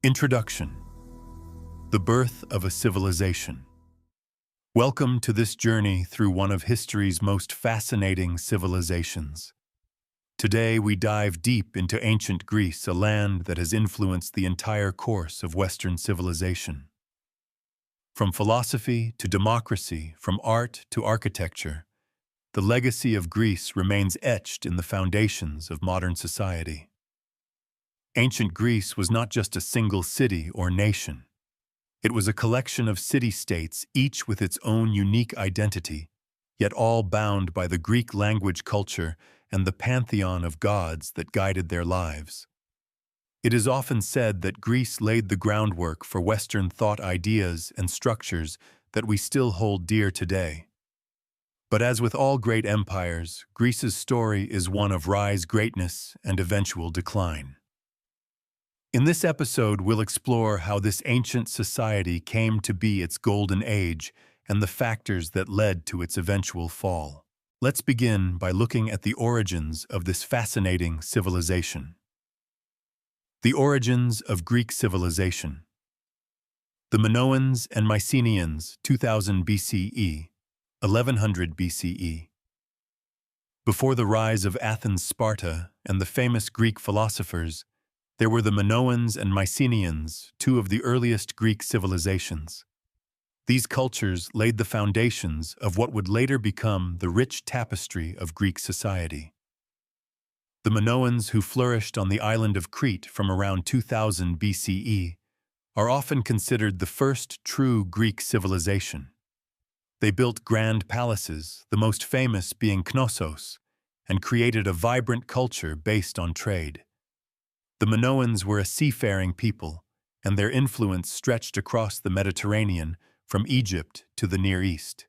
Introduction: The birth of a civilization. Welcome to this journey through one of history's most fascinating civilizations. Today we dive deep into ancient Greece, a land that has influenced the entire course of Western civilization. From philosophy to democracy, from art to architecture, the legacy of Greece remains etched in the foundations of modern society. Ancient Greece was not just a single city or nation. It was a collection of city-states, each with its own unique identity, yet all bound by the Greek language, culture, and the pantheon of gods that guided their lives. It is often said that Greece laid the groundwork for Western thought ideas and structures that we still hold dear today. But as with all great empires, Greece's story is one of rise, greatness, and eventual decline. In this episode, we'll explore how this ancient society came to be its golden age and the factors that led to its eventual fall. Let's begin by looking at the origins of this fascinating civilization. The origins of Greek civilization. The Minoans and Mycenaeans, 2000 BCE, 1100 BCE. Before the rise of Athens, Sparta, and the famous Greek philosophers, there were the Minoans and Mycenaeans, two of the earliest Greek civilizations. These cultures laid the foundations of what would later become the rich tapestry of Greek society. The Minoans, who flourished on the island of Crete from around 2000 BCE, are often considered the first true Greek civilization. They built grand palaces, the most famous being Knossos, and created a vibrant culture based on trade. The Minoans were a seafaring people, and their influence stretched across the Mediterranean from Egypt to the Near East.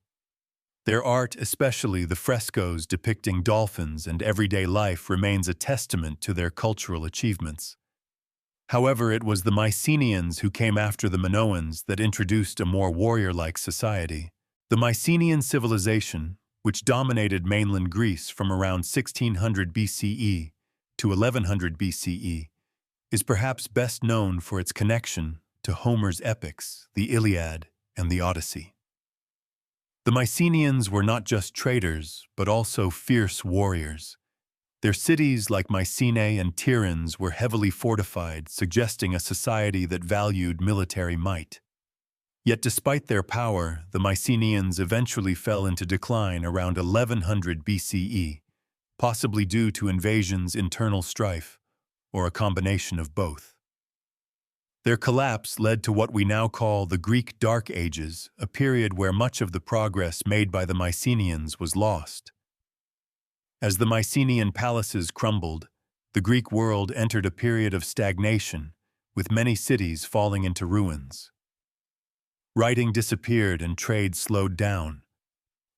Their art, especially the frescoes depicting dolphins and everyday life, remains a testament to their cultural achievements. However, it was the Mycenaeans who came after the Minoans that introduced a more warrior-like society. The Mycenaean civilization, which dominated mainland Greece from around 1600 BCE to 1100 BCE, is perhaps best known for its connection to Homer's epics, the Iliad and the Odyssey. The Mycenaeans were not just traders, but also fierce warriors. Their cities, like Mycenae and Tiryns, were heavily fortified, suggesting a society that valued military might. Yet despite their power, the Mycenaeans eventually fell into decline around 1100 BCE, possibly due to invasions, internal strife, or a combination of both. Their collapse led to what we now call the Greek Dark Ages, a period where much of the progress made by the Mycenaeans was lost. As the Mycenaean palaces crumbled, the Greek world entered a period of stagnation, with many cities falling into ruins. Writing disappeared and trade slowed down.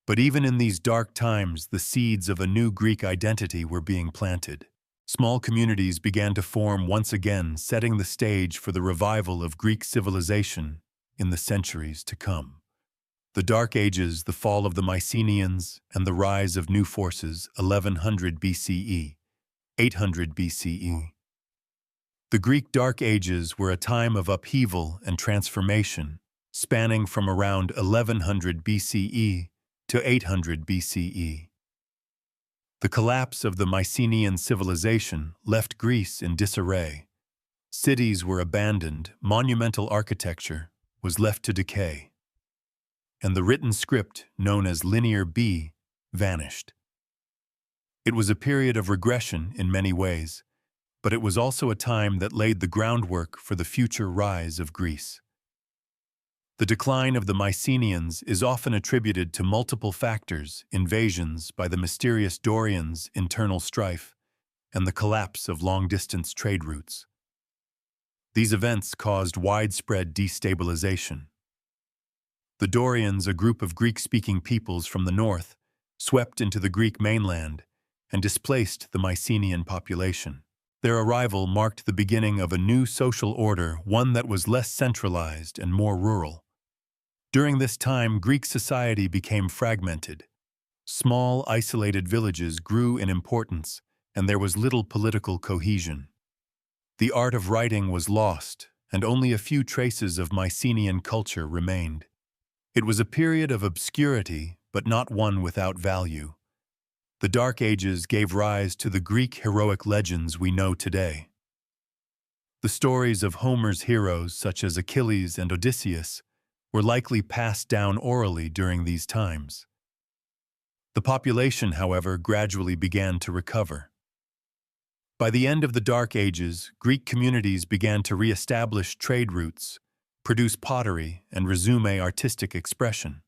But even in these dark times, the seeds of a new Greek identity were being planted. Small communities began to form once again, setting the stage for the revival of Greek civilization in the centuries to come. The Dark Ages, the fall of the Mycenaeans, and the rise of new forces, 1100 BCE, 800 BCE. The Greek Dark Ages were a time of upheaval and transformation, spanning from around 1100 BCE to 800 BCE. The collapse of the Mycenaean civilization left Greece in disarray. Cities were abandoned, monumental architecture was left to decay, and the written script, known as Linear B, vanished. It was a period of regression in many ways, but it was also a time that laid the groundwork for the future rise of Greece. The decline of the Mycenaeans is often attributed to multiple factors: invasions by the mysterious Dorians, internal strife, and the collapse of long-distance trade routes. These events caused widespread destabilization. The Dorians, a group of Greek-speaking peoples from the north, swept into the Greek mainland and displaced the Mycenaean population. Their arrival marked the beginning of a new social order, one that was less centralized and more rural. During this time, Greek society became fragmented. Small, isolated villages grew in importance, and there was little political cohesion. The art of writing was lost, and only a few traces of Mycenaean culture remained. It was a period of obscurity, but not one without value. The Dark Ages gave rise to the Greek heroic legends we know today. The stories of Homer's heroes, such as Achilles and Odysseus, were likely passed down orally during these times. The population, however, gradually began to recover. By the end of the Dark Ages, Greek communities began to re-establish trade routes, produce pottery, and resume artistic expression.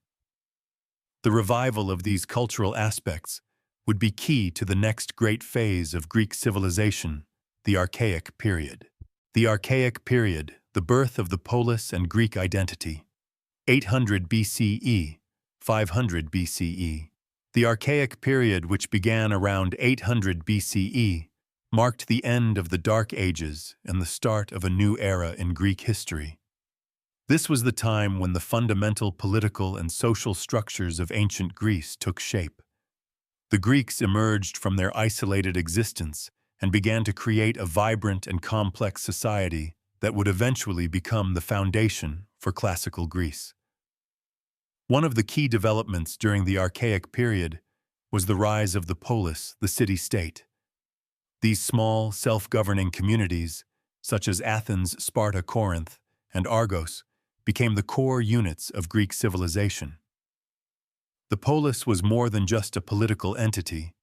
The revival of these cultural aspects would be key to the next great phase of Greek civilization, the Archaic period. The Archaic period, the birth of the polis and Greek identity. 800 BCE, 500 BCE. The Archaic period, which began around 800 BCE, marked the end of the Dark Ages and the start of a new era in Greek history. This was the time when the fundamental political and social structures of ancient Greece took shape. The Greeks emerged from their isolated existence and began to create a vibrant and complex society that would eventually become the foundation for classical Greece. One of the key developments during the Archaic period was the rise of the polis, the city-state. These small, self-governing communities, such as Athens, Sparta, Corinth, and Argos, became the core units of Greek civilization. The polis was more than just a political entity.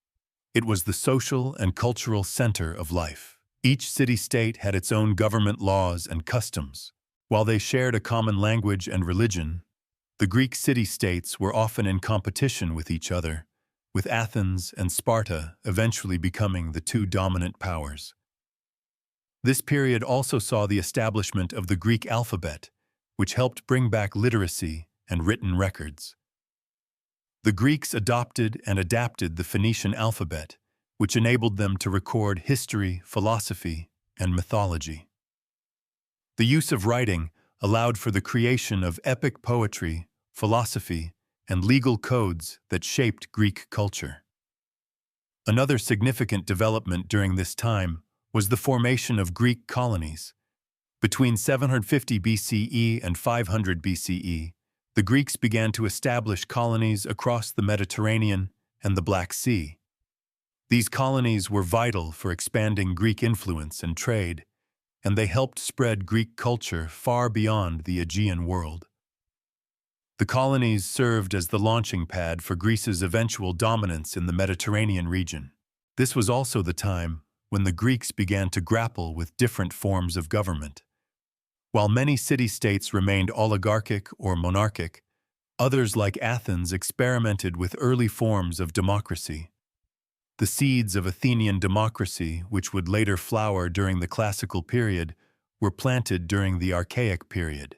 It was the social and cultural center of life. Each city-state had its own government laws and customs. While they shared a common language and religion, the Greek city-states were often in competition with each other, with Athens and Sparta eventually becoming the two dominant powers. This period also saw the establishment of the Greek alphabet, which helped bring back literacy and written records. The Greeks adopted and adapted the Phoenician alphabet, which enabled them to record history, philosophy, and mythology. The use of writing allowed for the creation of epic poetry, philosophy, and legal codes that shaped Greek culture. Another significant development during this time was the formation of Greek colonies. Between 750 BCE and 500 BCE, the Greeks began to establish colonies across the Mediterranean and the Black Sea. These colonies were vital for expanding Greek influence and trade, and they helped spread Greek culture far beyond the Aegean world. The colonies served as the launching pad for Greece's eventual dominance in the Mediterranean region. This was also the time when the Greeks began to grapple with different forms of government. While many city-states remained oligarchic or monarchic, others like Athens experimented with early forms of democracy. The seeds of Athenian democracy, which would later flower during the classical period, were planted during the Archaic period.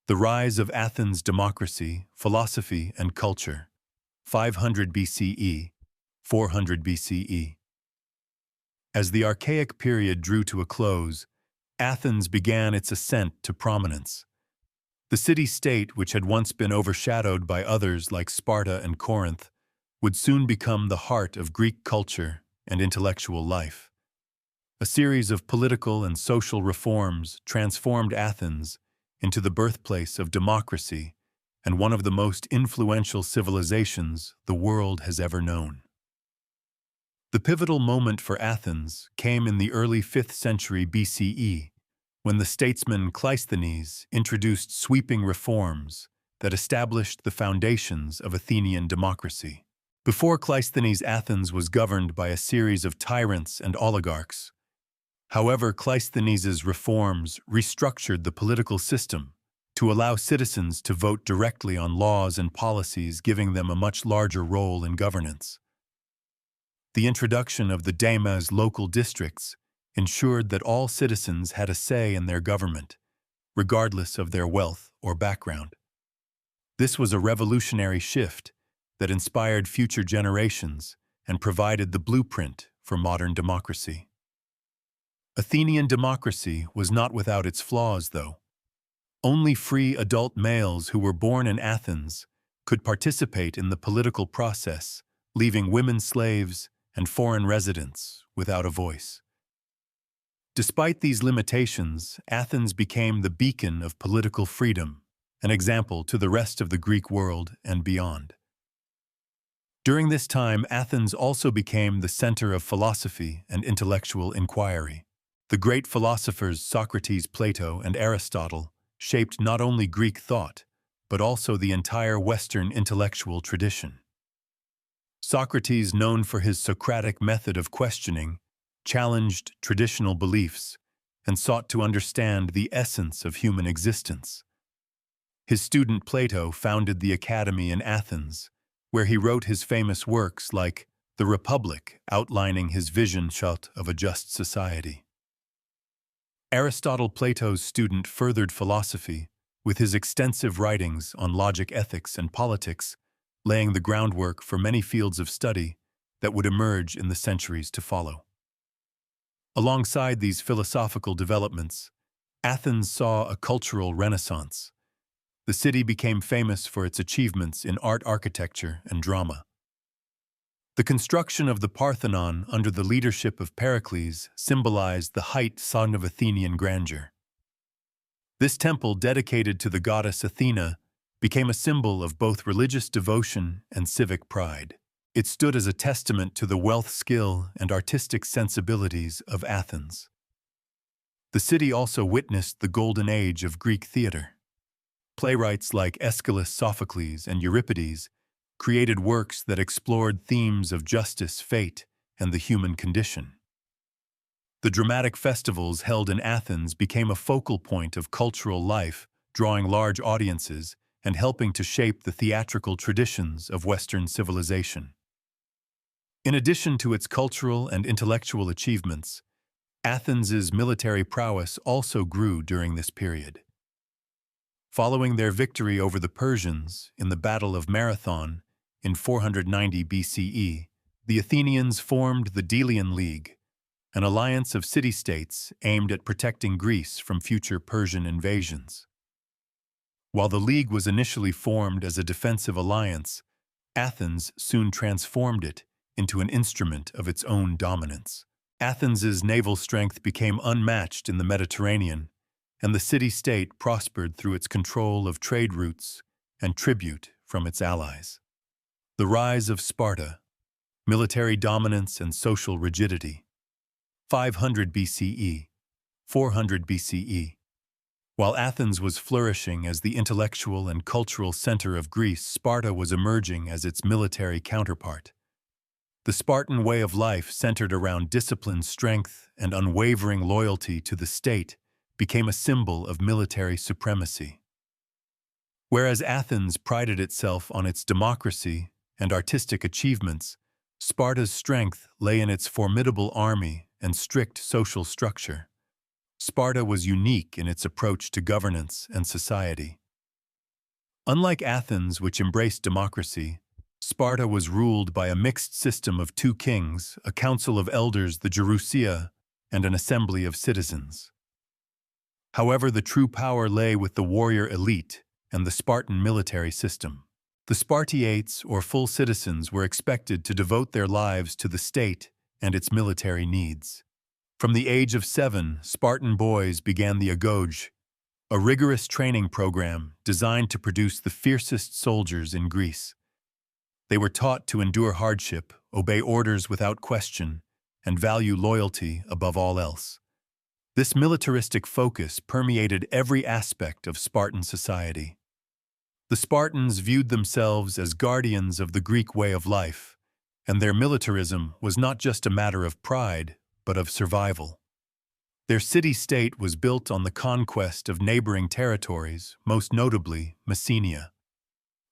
The rise of Athens' democracy, philosophy, and culture. 500 BCE, 400 BCE. As the Archaic period drew to a close, Athens began its ascent to prominence. The city-state, which had once been overshadowed by others like Sparta and Corinth, would soon become the heart of Greek culture and intellectual life. A series of political and social reforms transformed Athens into the birthplace of democracy and one of the most influential civilizations the world has ever known. The pivotal moment for Athens came in the early 5th century BCE, when the statesman Cleisthenes introduced sweeping reforms that established the foundations of Athenian democracy. Before Cleisthenes, Athens was governed by a series of tyrants and oligarchs. However, Cleisthenes' reforms restructured the political system to allow citizens to vote directly on laws and policies, giving them a much larger role in governance. The introduction of the Demos local districts ensured that all citizens had a say in their government, regardless of their wealth or background. This was a revolutionary shift that inspired future generations and provided the blueprint for modern democracy. Athenian democracy was not without its flaws, though. Only free adult males who were born in Athens could participate in the political process, leaving women slaves and foreign residents without a voice. Despite these limitations, Athens became the beacon of political freedom, an example to the rest of the Greek world and beyond. During this time, Athens also became the center of philosophy and intellectual inquiry. The great philosophers Socrates, Plato, and Aristotle shaped not only Greek thought, but also the entire Western intellectual tradition. Socrates, known for his Socratic method of questioning, challenged traditional beliefs and sought to understand the essence of human existence. His student Plato founded the Academy in Athens, where he wrote his famous works like The Republic, outlining his vision of a just society. Aristotle, Plato's student, furthered philosophy with his extensive writings on logic, ethics, and politics, laying the groundwork for many fields of study that would emerge in the centuries to follow. Alongside these philosophical developments, Athens saw a cultural renaissance. The city became famous for its achievements in art, architecture, and drama. The construction of the Parthenon under the leadership of Pericles symbolized the height of Athenian grandeur. This temple, dedicated to the goddess Athena, became a symbol of both religious devotion and civic pride. It stood as a testament to the wealth, skill, and artistic sensibilities of Athens. The city also witnessed the golden age of Greek theater. Playwrights like Aeschylus, Sophocles, and Euripides created works that explored themes of justice, fate, and the human condition. The dramatic festivals held in Athens became a focal point of cultural life, drawing large audiences and helping to shape the theatrical traditions of Western civilization. In addition to its cultural and intellectual achievements, Athens's military prowess also grew during this period. Following their victory over the Persians in the Battle of Marathon in 490 BCE, the Athenians formed the Delian League, an alliance of city-states aimed at protecting Greece from future Persian invasions. While the League was initially formed as a defensive alliance, Athens soon transformed it into an instrument of its own dominance. Athens's naval strength became unmatched in the Mediterranean, and the city-state prospered through its control of trade routes and tribute from its allies. The rise of Sparta, military dominance and social rigidity. 500 BCE, 400 BCE. While Athens was flourishing as the intellectual and cultural center of Greece, Sparta was emerging as its military counterpart. The Spartan way of life, centered around discipline, strength, and unwavering loyalty to the state, became a symbol of military supremacy. Whereas Athens prided itself on its democracy and artistic achievements, Sparta's strength lay in its formidable army and strict social structure. Sparta was unique in its approach to governance and society. Unlike Athens, which embraced democracy, Sparta was ruled by a mixed system of two kings, a council of elders, the Gerousia, and an assembly of citizens. However, the true power lay with the warrior elite and the Spartan military system. The Spartiates, or full citizens, were expected to devote their lives to the state and its military needs. From the age of 7, Spartan boys began the agoge, a rigorous training program designed to produce the fiercest soldiers in Greece. They were taught to endure hardship, obey orders without question, and value loyalty above all else. This militaristic focus permeated every aspect of Spartan society. The Spartans viewed themselves as guardians of the Greek way of life, and their militarism was not just a matter of pride, but of survival. Their city-state was built on the conquest of neighboring territories, most notably Messenia.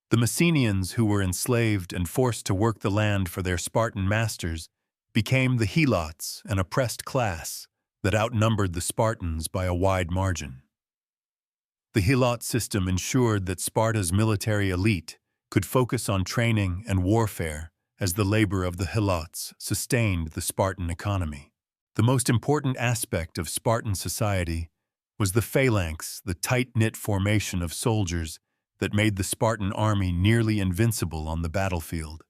The Messenians, who were enslaved and forced to work the land for their Spartan masters, became the helots, an oppressed class that outnumbered the Spartans by a wide margin. The helot system ensured that Sparta's military elite could focus on training and warfare as the labor of the helots sustained the Spartan economy. The most important aspect of Spartan society was the phalanx, the tight-knit formation of soldiers that made the Spartan army nearly invincible on the battlefield.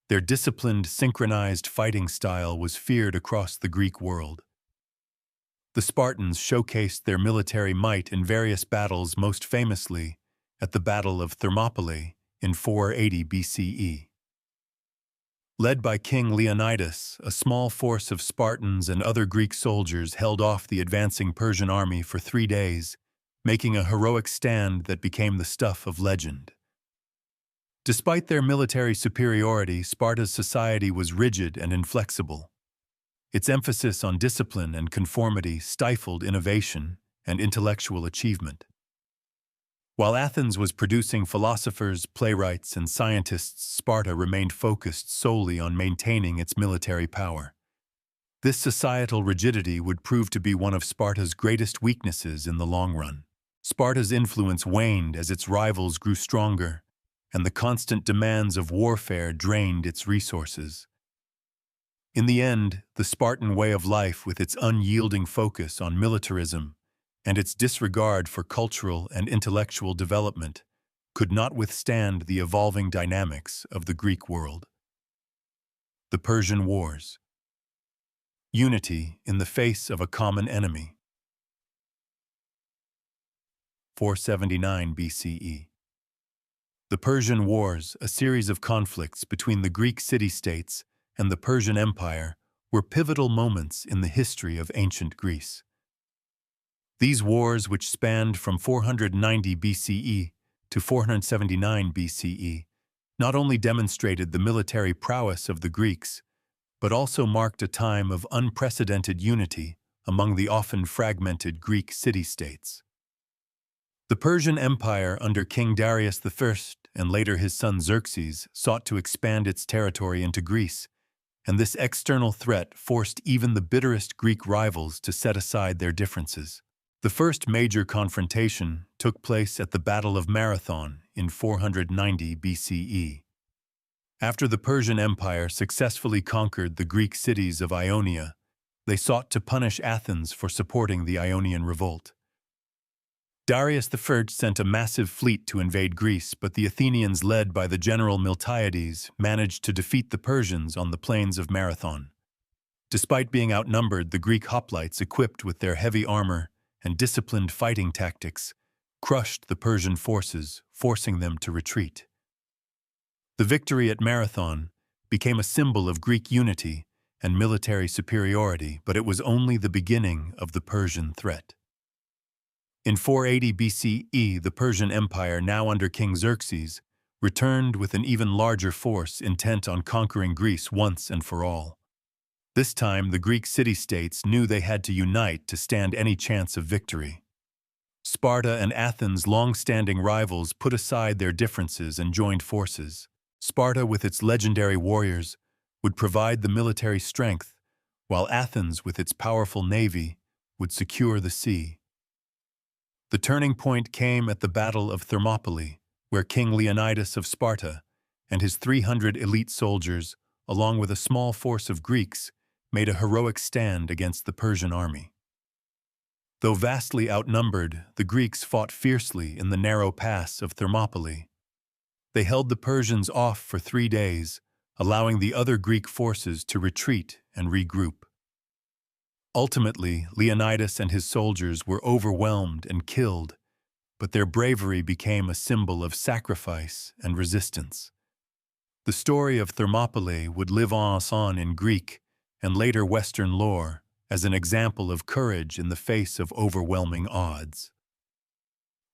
Their disciplined, synchronized fighting style was feared across the Greek world. The Spartans showcased their military might in various battles, most famously at the Battle of Thermopylae in 480 BCE. Led by King Leonidas, a small force of Spartans and other Greek soldiers held off the advancing Persian army for 3 days, making a heroic stand that became the stuff of legend. Despite their military superiority, Sparta's society was rigid and inflexible. Its emphasis on discipline and conformity stifled innovation and intellectual achievement. While Athens was producing philosophers, playwrights, and scientists, Sparta remained focused solely on maintaining its military power. This societal rigidity would prove to be one of Sparta's greatest weaknesses in the long run. Sparta's influence waned as its rivals grew stronger, and the constant demands of warfare drained its resources. In the end, the Spartan way of life, with its unyielding focus on militarism and its disregard for cultural and intellectual development, could not withstand the evolving dynamics of the Greek world. The Persian Wars. Unity in the face of a common enemy. 479 BCE. The Persian Wars, a series of conflicts between the Greek city-states and the Persian Empire, were pivotal moments in the history of ancient Greece. These wars, which spanned from 490 BCE to 479 BCE, not only demonstrated the military prowess of the Greeks, but also marked a time of unprecedented unity among the often fragmented Greek city-states. The Persian Empire under King Darius I and later his son Xerxes sought to expand its territory into Greece, and this external threat forced even the bitterest Greek rivals to set aside their differences. The first major confrontation took place at the Battle of Marathon in 490 BCE. After the Persian Empire successfully conquered the Greek cities of Ionia, they sought to punish Athens for supporting the Ionian revolt. Darius I sent a massive fleet to invade Greece, but the Athenians, led by the general Miltiades, managed to defeat the Persians on the plains of Marathon. Despite being outnumbered, the Greek hoplites, equipped with their heavy armor and disciplined fighting tactics, crushed the Persian forces, forcing them to retreat. The victory at Marathon became a symbol of Greek unity and military superiority, but it was only the beginning of the Persian threat. In 480 BCE, the Persian Empire, now under King Xerxes, returned with an even larger force, intent on conquering Greece once and for all. This time, the Greek city-states knew they had to unite to stand any chance of victory. Sparta and Athens, long-standing rivals, put aside their differences and joined forces. Sparta, with its legendary warriors, would provide the military strength, while Athens, with its powerful navy, would secure the sea. The turning point came at the Battle of Thermopylae, where King Leonidas of Sparta and his 300 elite soldiers, along with a small force of Greeks, made a heroic stand against the Persian army. Though vastly outnumbered, the Greeks fought fiercely in the narrow pass of Thermopylae. They held the Persians off for 3 days, allowing the other Greek forces to retreat and regroup. Ultimately, Leonidas and his soldiers were overwhelmed and killed, but their bravery became a symbol of sacrifice and resistance. The story of Thermopylae would live on in Greek and later Western lore as an example of courage in the face of overwhelming odds.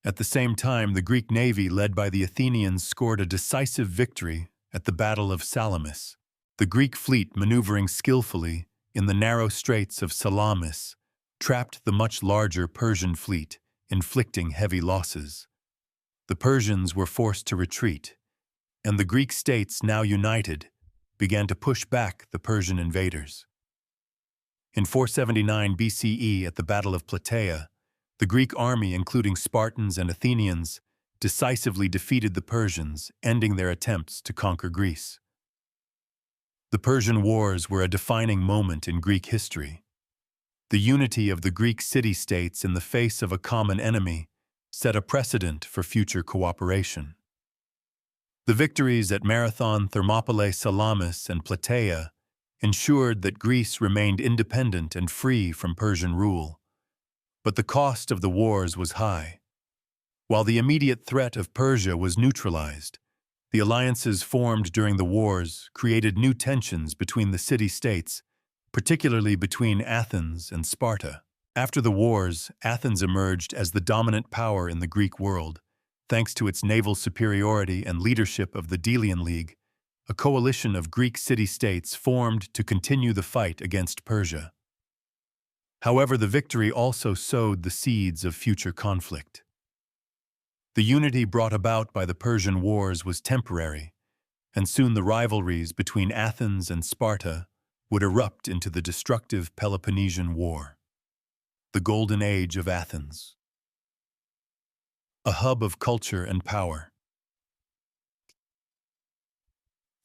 At the same time, the Greek navy, led by the Athenians, scored a decisive victory at the Battle of Salamis. The Greek fleet, maneuvering skillfully in the narrow straits of Salamis, trapped the much larger Persian fleet, inflicting heavy losses. The Persians were forced to retreat, and the Greek states, now united, began to push back the Persian invaders. In 479 BCE, at the Battle of Plataea, the Greek army, including Spartans and Athenians, decisively defeated the Persians, ending their attempts to conquer Greece. The Persian Wars were a defining moment in Greek history. The unity of the Greek city-states in the face of a common enemy set a precedent for future cooperation. The victories at Marathon, Thermopylae, Salamis, and Plataea ensured that Greece remained independent and free from Persian rule, But the cost of the wars was high. While the immediate threat of Persia was neutralized, the alliances formed during the wars created new tensions between the city-states, particularly between Athens and Sparta. After the wars, Athens emerged as the dominant power in the Greek world, thanks to its naval superiority and leadership of the Delian League, a coalition of Greek city-states formed to continue the fight against Persia. However, the victory also sowed the seeds of future conflict. The unity brought about by the Persian Wars was temporary, and soon the rivalries between Athens and Sparta would erupt into the destructive Peloponnesian War. The Golden Age of Athens. A hub of culture and power.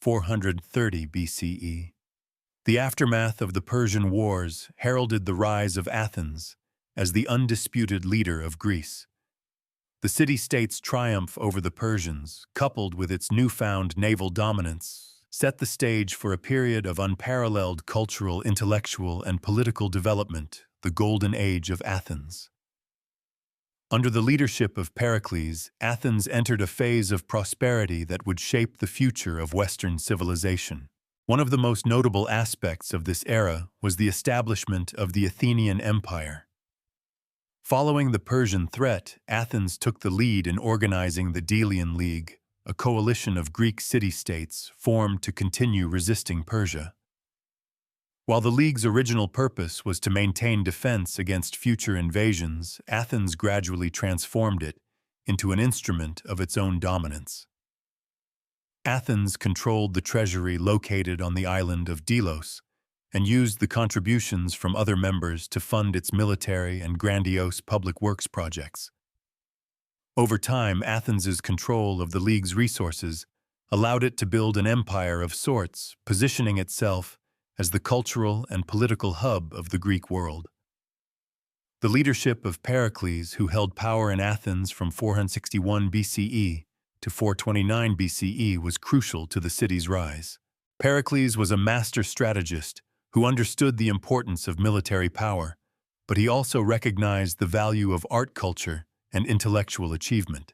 430 BCE. The aftermath of the Persian Wars heralded the rise of Athens as the undisputed leader of Greece. The city-state's triumph over the Persians, coupled with its newfound naval dominance, set the stage for a period of unparalleled cultural, intellectual, and political development, the Golden Age of Athens. Under the leadership of Pericles, Athens entered a phase of prosperity that would shape the future of Western civilization. One of the most notable aspects of this era was the establishment of the Athenian Empire. Following the Persian threat, Athens took the lead in organizing the Delian League, a coalition of Greek city-states formed to continue resisting Persia. While the League's original purpose was to maintain defense against future invasions, Athens gradually transformed it into an instrument of its own dominance. Athens controlled the treasury located on the island of Delos and used the contributions from other members to fund its military and grandiose public works projects. Over time, Athens's control of the League's resources allowed it to build an empire of sorts, positioning itself as the cultural and political hub of the Greek world. The leadership of Pericles, who held power in Athens from 461 BCE to 429 BCE, was crucial to the city's rise. Pericles was a master strategist who understood the importance of military power, but he also recognized the value of art culture and intellectual achievement.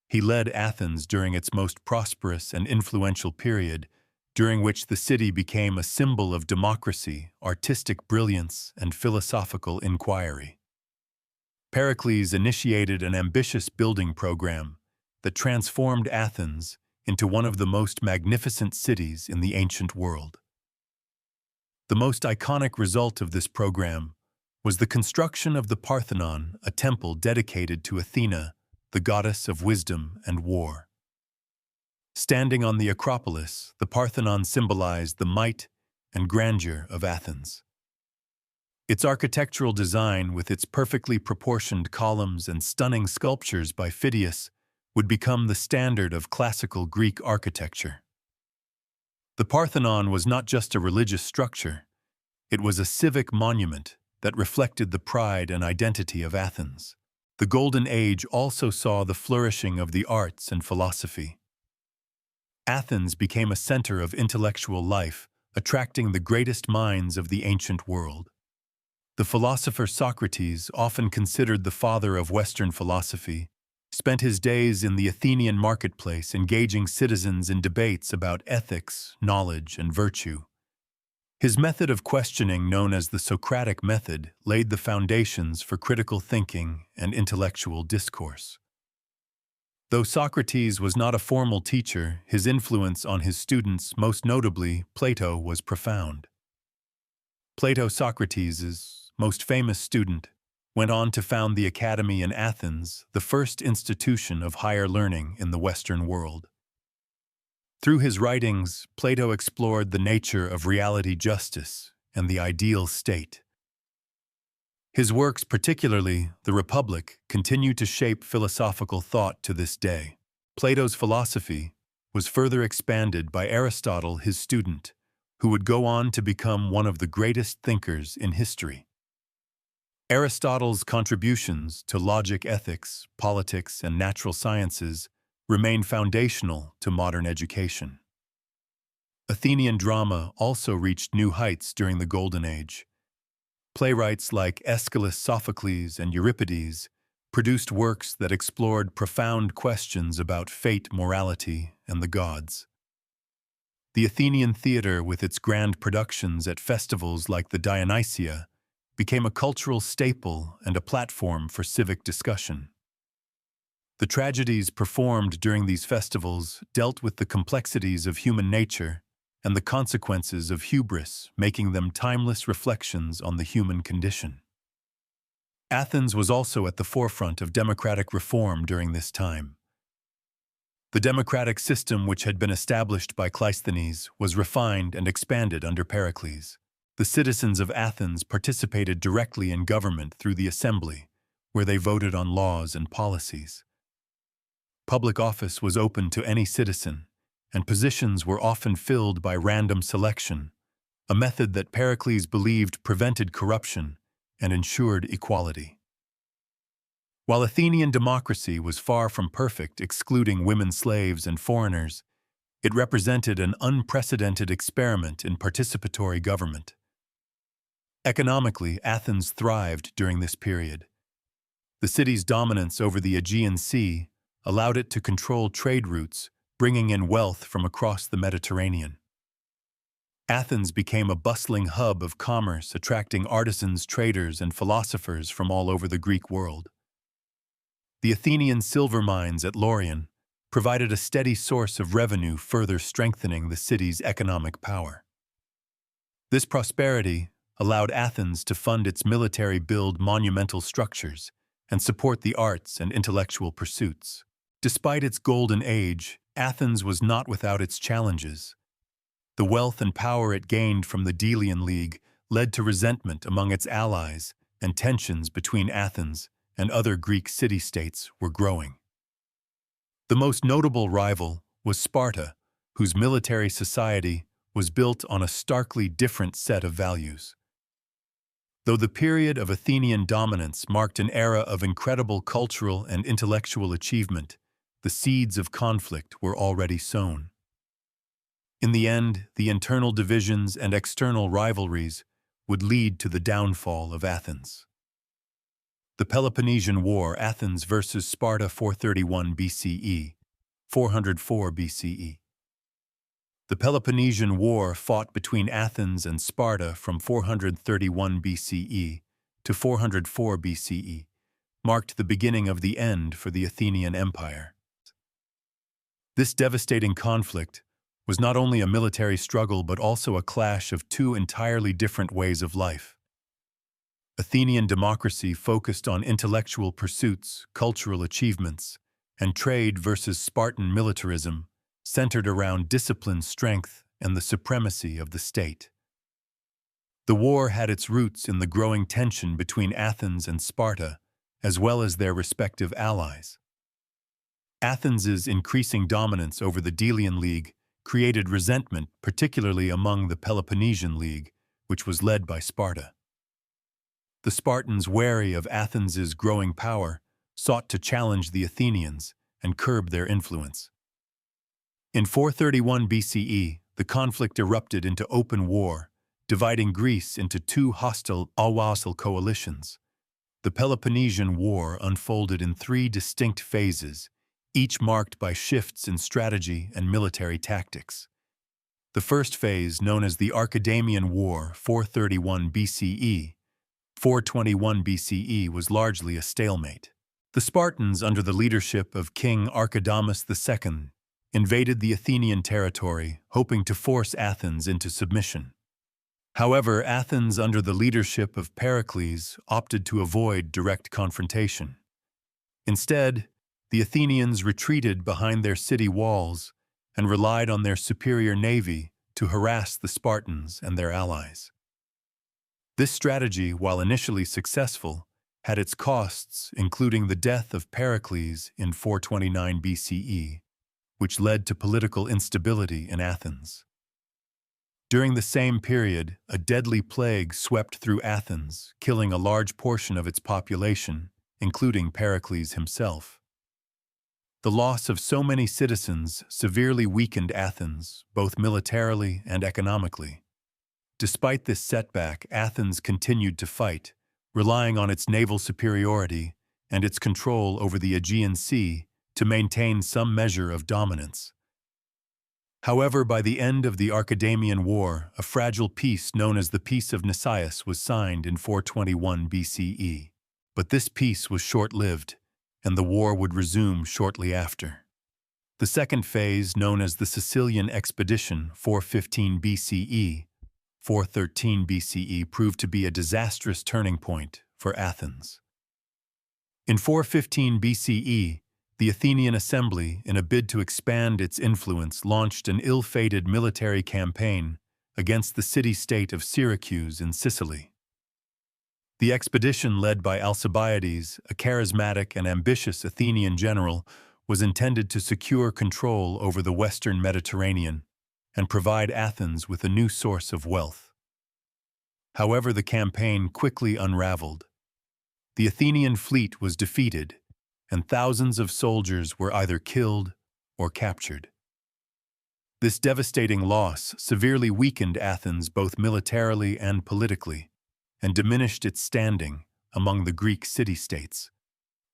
He led Athens during its most prosperous and influential period, during which the city became a symbol of democracy, artistic brilliance, and philosophical inquiry. Pericles initiated an ambitious building program that transformed Athens into one of the most magnificent cities in the ancient world. The most iconic result of this program was the construction of the Parthenon, a temple dedicated to Athena, the goddess of wisdom and war. Standing on the Acropolis, the Parthenon symbolized the might and grandeur of Athens. Its architectural design, with its perfectly proportioned columns and stunning sculptures by Phidias, would become the standard of classical Greek architecture. The Parthenon was not just a religious structure, it was a civic monument that reflected the pride and identity of Athens. The Golden Age also saw the flourishing of the arts and philosophy. Athens became a center of intellectual life, attracting the greatest minds of the ancient world. The philosopher Socrates, often considered the father of Western philosophy, spent his days in the Athenian marketplace engaging citizens in debates about ethics, knowledge, and virtue. His method of questioning, known as the Socratic method, laid the foundations for critical thinking and intellectual discourse. Though Socrates was not a formal teacher, his influence on his students, most notably Plato, was profound. Plato, Socrates' most famous student, went on to found the Academy in Athens, the first institution of higher learning in the Western world. Through his writings, Plato explored the nature of reality, justice, and the ideal state. His works, particularly The Republic, continue to shape philosophical thought to this day. Plato's philosophy was further expanded by Aristotle, his student, who would go on to become one of the greatest thinkers in history. Aristotle's contributions to logic, ethics, politics, and natural sciences remain foundational to modern education. Athenian drama also reached new heights during the Golden Age. Playwrights like Aeschylus, Sophocles, and Euripides produced works that explored profound questions about fate, morality, and the gods. The Athenian theater, with its grand productions at festivals like the Dionysia, became a cultural staple and a platform for civic discussion. The tragedies performed during these festivals dealt with the complexities of human nature and the consequences of hubris, making them timeless reflections on the human condition. Athens was also at the forefront of democratic reform during this time. The democratic system, which had been established by Cleisthenes, was refined and expanded under Pericles. The citizens of Athens participated directly in government through the assembly, where they voted on laws and policies. Public office was open to any citizen, and positions were often filled by random selection, a method that Pericles believed prevented corruption and ensured equality. While Athenian democracy was far from perfect, excluding women slaves and foreigners, it represented an unprecedented experiment in participatory government. Economically, Athens thrived during this period. The city's dominance over the Aegean Sea allowed it to control trade routes, bringing in wealth from across the Mediterranean. Athens became a bustling hub of commerce, attracting artisans, traders, and philosophers from all over the Greek world. The Athenian silver mines at Laurion provided a steady source of revenue, further strengthening the city's economic power. This prosperity allowed Athens to fund its military, build monumental structures, and support the arts and intellectual pursuits. Despite its golden age, Athens was not without its challenges. The wealth and power it gained from the Delian League led to resentment among its allies, and tensions between Athens and other Greek city-states were growing. The most notable rival was Sparta, whose military society was built on a starkly different set of values. Though the period of Athenian dominance marked an era of incredible cultural and intellectual achievement, the seeds of conflict were already sown. In the end, the internal divisions and external rivalries would lead to the downfall of Athens. The Peloponnesian War, Athens versus Sparta, 431 BCE, 404 BCE. The Peloponnesian War, fought between Athens and Sparta from 431 BCE to 404 BCE, marked the beginning of the end for the Athenian Empire. This devastating conflict was not only a military struggle but also a clash of two entirely different ways of life. Athenian democracy focused on intellectual pursuits, cultural achievements, and trade versus Spartan militarism, centered around discipline, strength, and the supremacy of the state. The war had its roots in the growing tension between Athens and Sparta, as well as their respective allies. Athens's increasing dominance over the Delian League created resentment, particularly among the Peloponnesian League, which was led by Sparta. The Spartans, wary of Athens's growing power, sought to challenge the Athenians and curb their influence. In 431 BCE, the conflict erupted into open war, dividing Greece into two hostile coalitions. The Peloponnesian War unfolded in three distinct phases, each marked by shifts in strategy and military tactics. The first phase, known as the Archidamian War, 431 BCE, 421 BCE, was largely a stalemate. The Spartans, under the leadership of King Archidamus II, invaded the Athenian territory, hoping to force Athens into submission. However, Athens, under the leadership of Pericles, opted to avoid direct confrontation. Instead, the Athenians retreated behind their city walls and relied on their superior navy to harass the Spartans and their allies. This strategy, while initially successful, had its costs, including the death of Pericles in 429 BCE, which led to political instability in Athens. During the same period, a deadly plague swept through Athens, killing a large portion of its population, including Pericles himself. The loss of so many citizens severely weakened Athens, both militarily and economically. Despite this setback, Athens continued to fight, relying on its naval superiority and its control over the Aegean Sea to maintain some measure of dominance. However, by the end of the Archidamian War, a fragile peace known as the Peace of Nicaeus was signed in 421 BCE. But this peace was short-lived, and the war would resume shortly after. The second phase, known as the Sicilian Expedition, 415 BCE, 413 BCE, proved to be a disastrous turning point for Athens. In 415 BCE, the Athenian assembly, in a bid to expand its influence, launched an ill-fated military campaign against the city-state of Syracuse in Sicily. The expedition, led by Alcibiades, a charismatic and ambitious Athenian general, was intended to secure control over the western Mediterranean and provide Athens with a new source of wealth. However, the campaign quickly unraveled. The Athenian fleet was defeated, and thousands of soldiers were either killed or captured. This devastating loss severely weakened Athens both militarily and politically, and diminished its standing among the Greek city-states.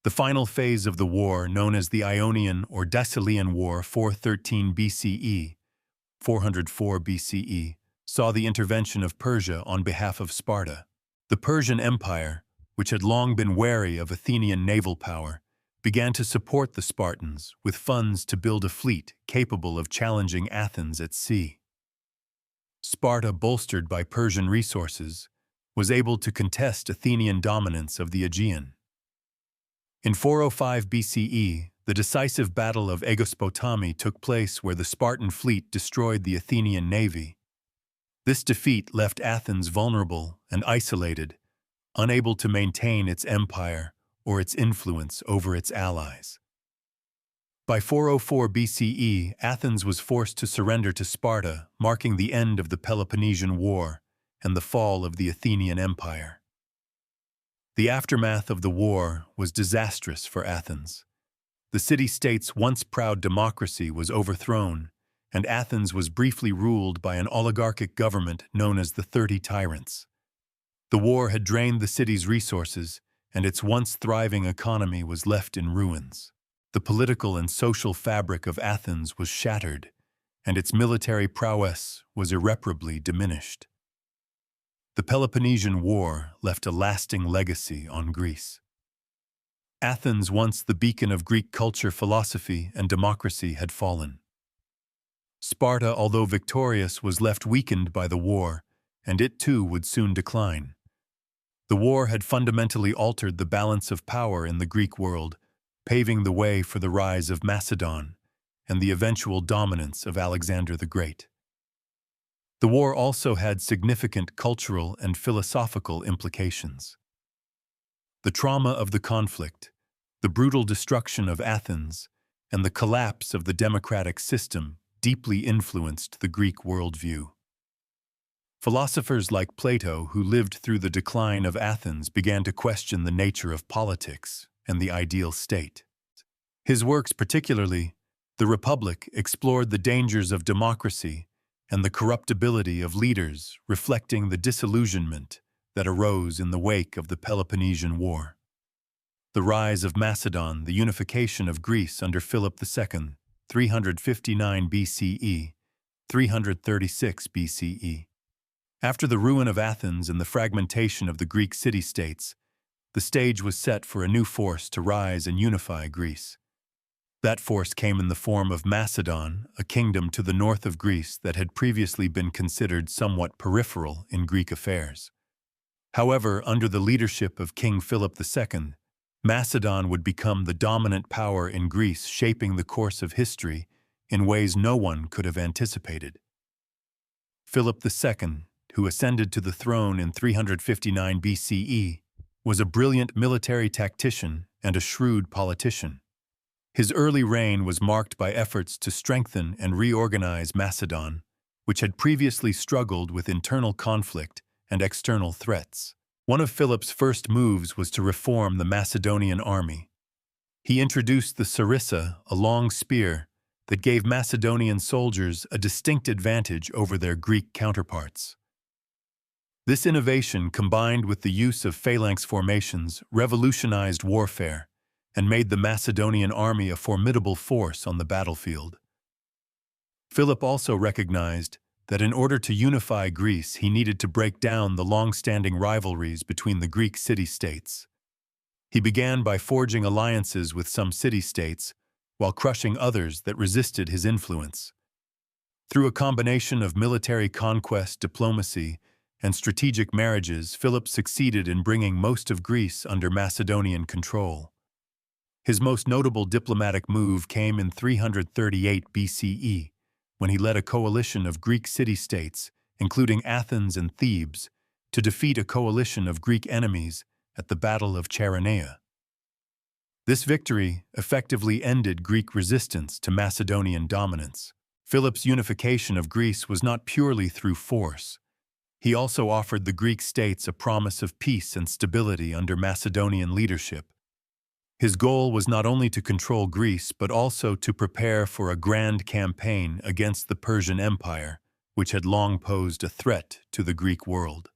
The final phase of the war, known as the Ionian or Dascilian War, 413 BCE, 404 BCE, saw the intervention of Persia on behalf of Sparta. The Persian Empire, which had long been wary of Athenian naval power, began to support the Spartans with funds to build a fleet capable of challenging Athens at sea. Sparta, bolstered by Persian resources, was able to contest Athenian dominance of the Aegean. In 405 BCE, the decisive Battle of Aegospotami took place, where the Spartan fleet destroyed the Athenian navy. This defeat left Athens vulnerable and isolated, unable to maintain its empire or its influence over its allies. By 404 BCE, Athens was forced to surrender to Sparta, marking the end of the Peloponnesian War and the fall of the Athenian Empire. The aftermath of the war was disastrous for Athens. The city-state's once proud democracy was overthrown, and Athens was briefly ruled by an oligarchic government known as the 30 Tyrants. The war had drained the city's resources, and its once thriving economy was left in ruins. The political and social fabric of Athens was shattered, and its military prowess was irreparably diminished. The Peloponnesian War left a lasting legacy on Greece. Athens, once the beacon of Greek culture, philosophy, and democracy, had fallen. Sparta, although victorious, was left weakened by the war, and it too would soon decline. The war had fundamentally altered the balance of power in the Greek world, paving the way for the rise of Macedon and the eventual dominance of Alexander the Great. The war also had significant cultural and philosophical implications. The trauma of the conflict, the brutal destruction of Athens, and the collapse of the democratic system deeply influenced the Greek worldview. Philosophers like Plato, who lived through the decline of Athens, began to question the nature of politics and the ideal state. His works, particularly The Republic, explored the dangers of democracy and the corruptibility of leaders, reflecting the disillusionment that arose in the wake of the Peloponnesian War. The rise of Macedon, the unification of Greece under Philip II, 359 BCE, 336 BCE. After the ruin of Athens and the fragmentation of the Greek city-states, the stage was set for a new force to rise and unify Greece. That force came in the form of Macedon, a kingdom to the north of Greece that had previously been considered somewhat peripheral in Greek affairs. However, under the leadership of King Philip II, Macedon would become the dominant power in Greece, shaping the course of history in ways no one could have anticipated. Philip II, who ascended to the throne in 359 BCE, was a brilliant military tactician and a shrewd politician. His early reign was marked by efforts to strengthen and reorganize Macedon, which had previously struggled with internal conflict and external threats. One of Philip's first moves was to reform the Macedonian army. He introduced the sarissa, a long spear that gave Macedonian soldiers a distinct advantage over their Greek counterparts. This innovation, combined with the use of phalanx formations, revolutionized warfare and made the Macedonian army a formidable force on the battlefield. Philip also recognized that in order to unify Greece, he needed to break down the long-standing rivalries between the Greek city-states. He began by forging alliances with some city-states, while crushing others that resisted his influence. Through a combination of military conquest, diplomacy, and strategic marriages, Philip succeeded in bringing most of Greece under Macedonian control. His most notable diplomatic move came in 338 BCE, when he led a coalition of Greek city-states, including Athens and Thebes, to defeat a coalition of Greek enemies at the Battle of Chaeronea. This victory effectively ended Greek resistance to Macedonian dominance. Philip's unification of Greece was not purely through force. He also offered the Greek states a promise of peace and stability under Macedonian leadership. His goal was not only to control Greece, but also to prepare for a grand campaign against the Persian Empire, which had long posed a threat to the Greek world.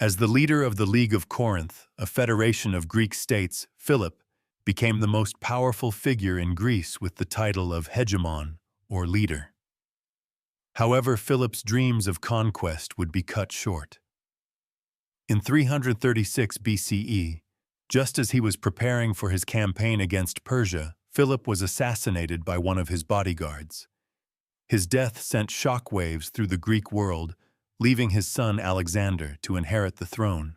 As the leader of the League of Corinth, a federation of Greek states, Philip became the most powerful figure in Greece with the title of hegemon, or leader. However, Philip's dreams of conquest would be cut short. In 336 BCE, just as he was preparing for his campaign against Persia, Philip was assassinated by one of his bodyguards. His death sent shockwaves through the Greek world, leaving his son Alexander to inherit the throne.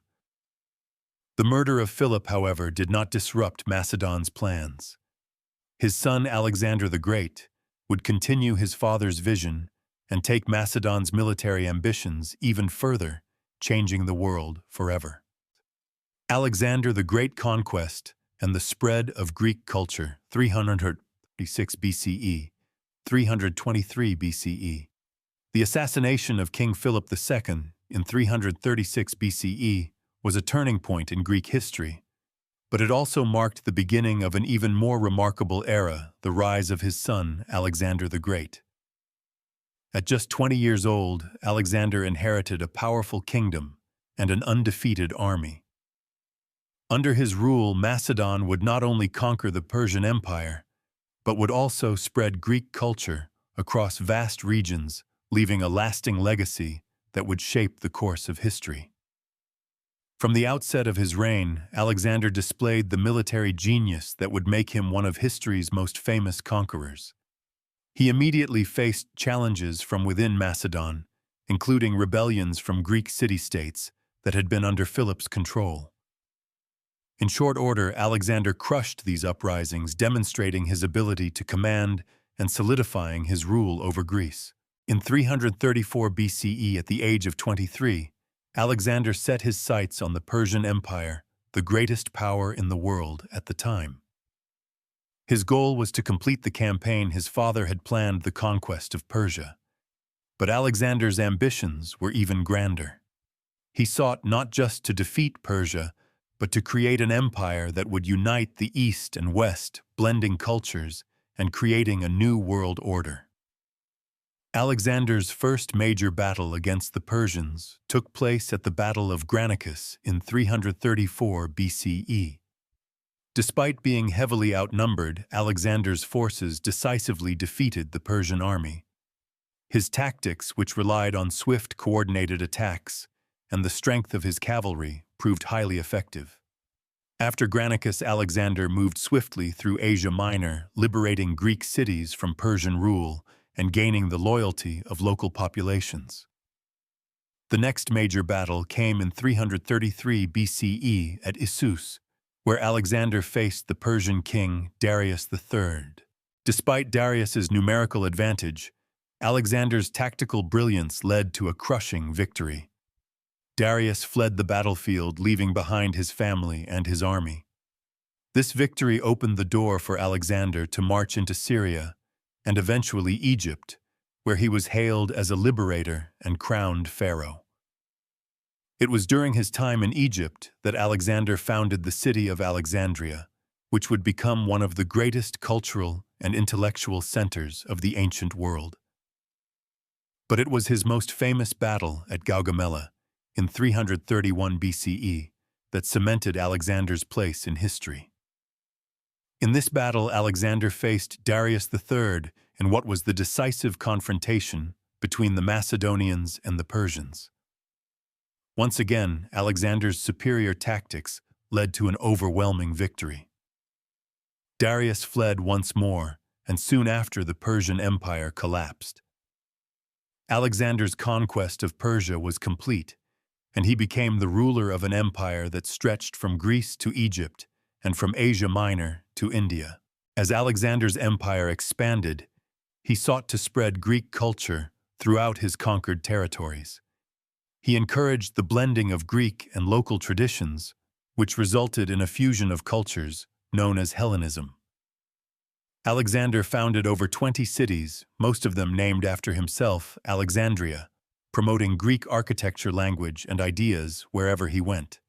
The murder of Philip, however, did not disrupt Macedon's plans. His son Alexander the Great would continue his father's vision and take Macedon's military ambitions even further, changing the world forever. Alexander the Great Conquest and the Spread of Greek Culture, 336 BCE, 323 BCE. The assassination of King Philip II in 336 BCE was a turning point in Greek history, but it also marked the beginning of an even more remarkable era, the rise of his son, Alexander the Great. At just 20 years old, Alexander inherited a powerful kingdom and an undefeated army. Under his rule, Macedon would not only conquer the Persian Empire, but would also spread Greek culture across vast regions, leaving a lasting legacy that would shape the course of history. From the outset of his reign, Alexander displayed the military genius that would make him one of history's most famous conquerors. He immediately faced challenges from within Macedon, including rebellions from Greek city-states that had been under Philip's control. In short order, Alexander crushed these uprisings, demonstrating his ability to command and solidifying his rule over Greece. In 334 BCE, at the age of 23, Alexander set his sights on the Persian Empire, the greatest power in the world at the time. His goal was to complete the campaign his father had planned, the conquest of Persia. But Alexander's ambitions were even grander. He sought not just to defeat Persia, but to create an empire that would unite the East and West, blending cultures and creating a new world order. Alexander's first major battle against the Persians took place at the Battle of Granicus in 334 BCE. Despite being heavily outnumbered, Alexander's forces decisively defeated the Persian army. His tactics, which relied on swift, coordinated attacks, and the strength of his cavalry, proved highly effective. After Granicus, Alexander moved swiftly through Asia Minor, liberating Greek cities from Persian rule and gaining the loyalty of local populations. The next major battle came in 333 BCE at Issus, where Alexander faced the Persian king Darius III. Despite Darius's numerical advantage, Alexander's tactical brilliance led to a crushing victory. Darius fled the battlefield, leaving behind his family and his army. This victory opened the door for Alexander to march into Syria and eventually Egypt, where he was hailed as a liberator and crowned pharaoh. It was during his time in Egypt that Alexander founded the city of Alexandria, which would become one of the greatest cultural and intellectual centers of the ancient world. But it was his most famous battle at Gaugamela in 331 BCE that cemented Alexander's place in history. In this battle, Alexander faced Darius III in what was the decisive confrontation between the Macedonians and the Persians. Once again, Alexander's superior tactics led to an overwhelming victory. Darius fled once more, and soon after the Persian Empire collapsed. Alexander's conquest of Persia was complete, and he became the ruler of an empire that stretched from Greece to Egypt and from Asia Minor to India. As Alexander's empire expanded, he sought to spread Greek culture throughout his conquered territories. He encouraged the blending of Greek and local traditions, which resulted in a fusion of cultures known as Hellenism. Alexander founded over 20 cities, most of them named after himself, Alexandria, promoting Greek architecture, language, and ideas wherever he went.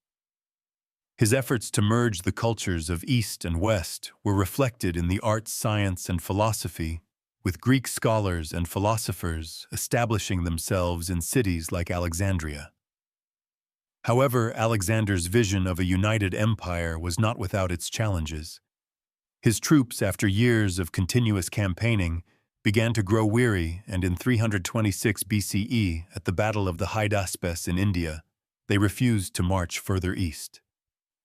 His efforts to merge the cultures of East and West were reflected in the arts, science, and philosophy, with Greek scholars and philosophers establishing themselves in cities like Alexandria. However, Alexander's vision of a united empire was not without its challenges. His troops, after years of continuous campaigning, began to grow weary, and in 326 BCE, at the Battle of the Hydaspes in India, they refused to march further east.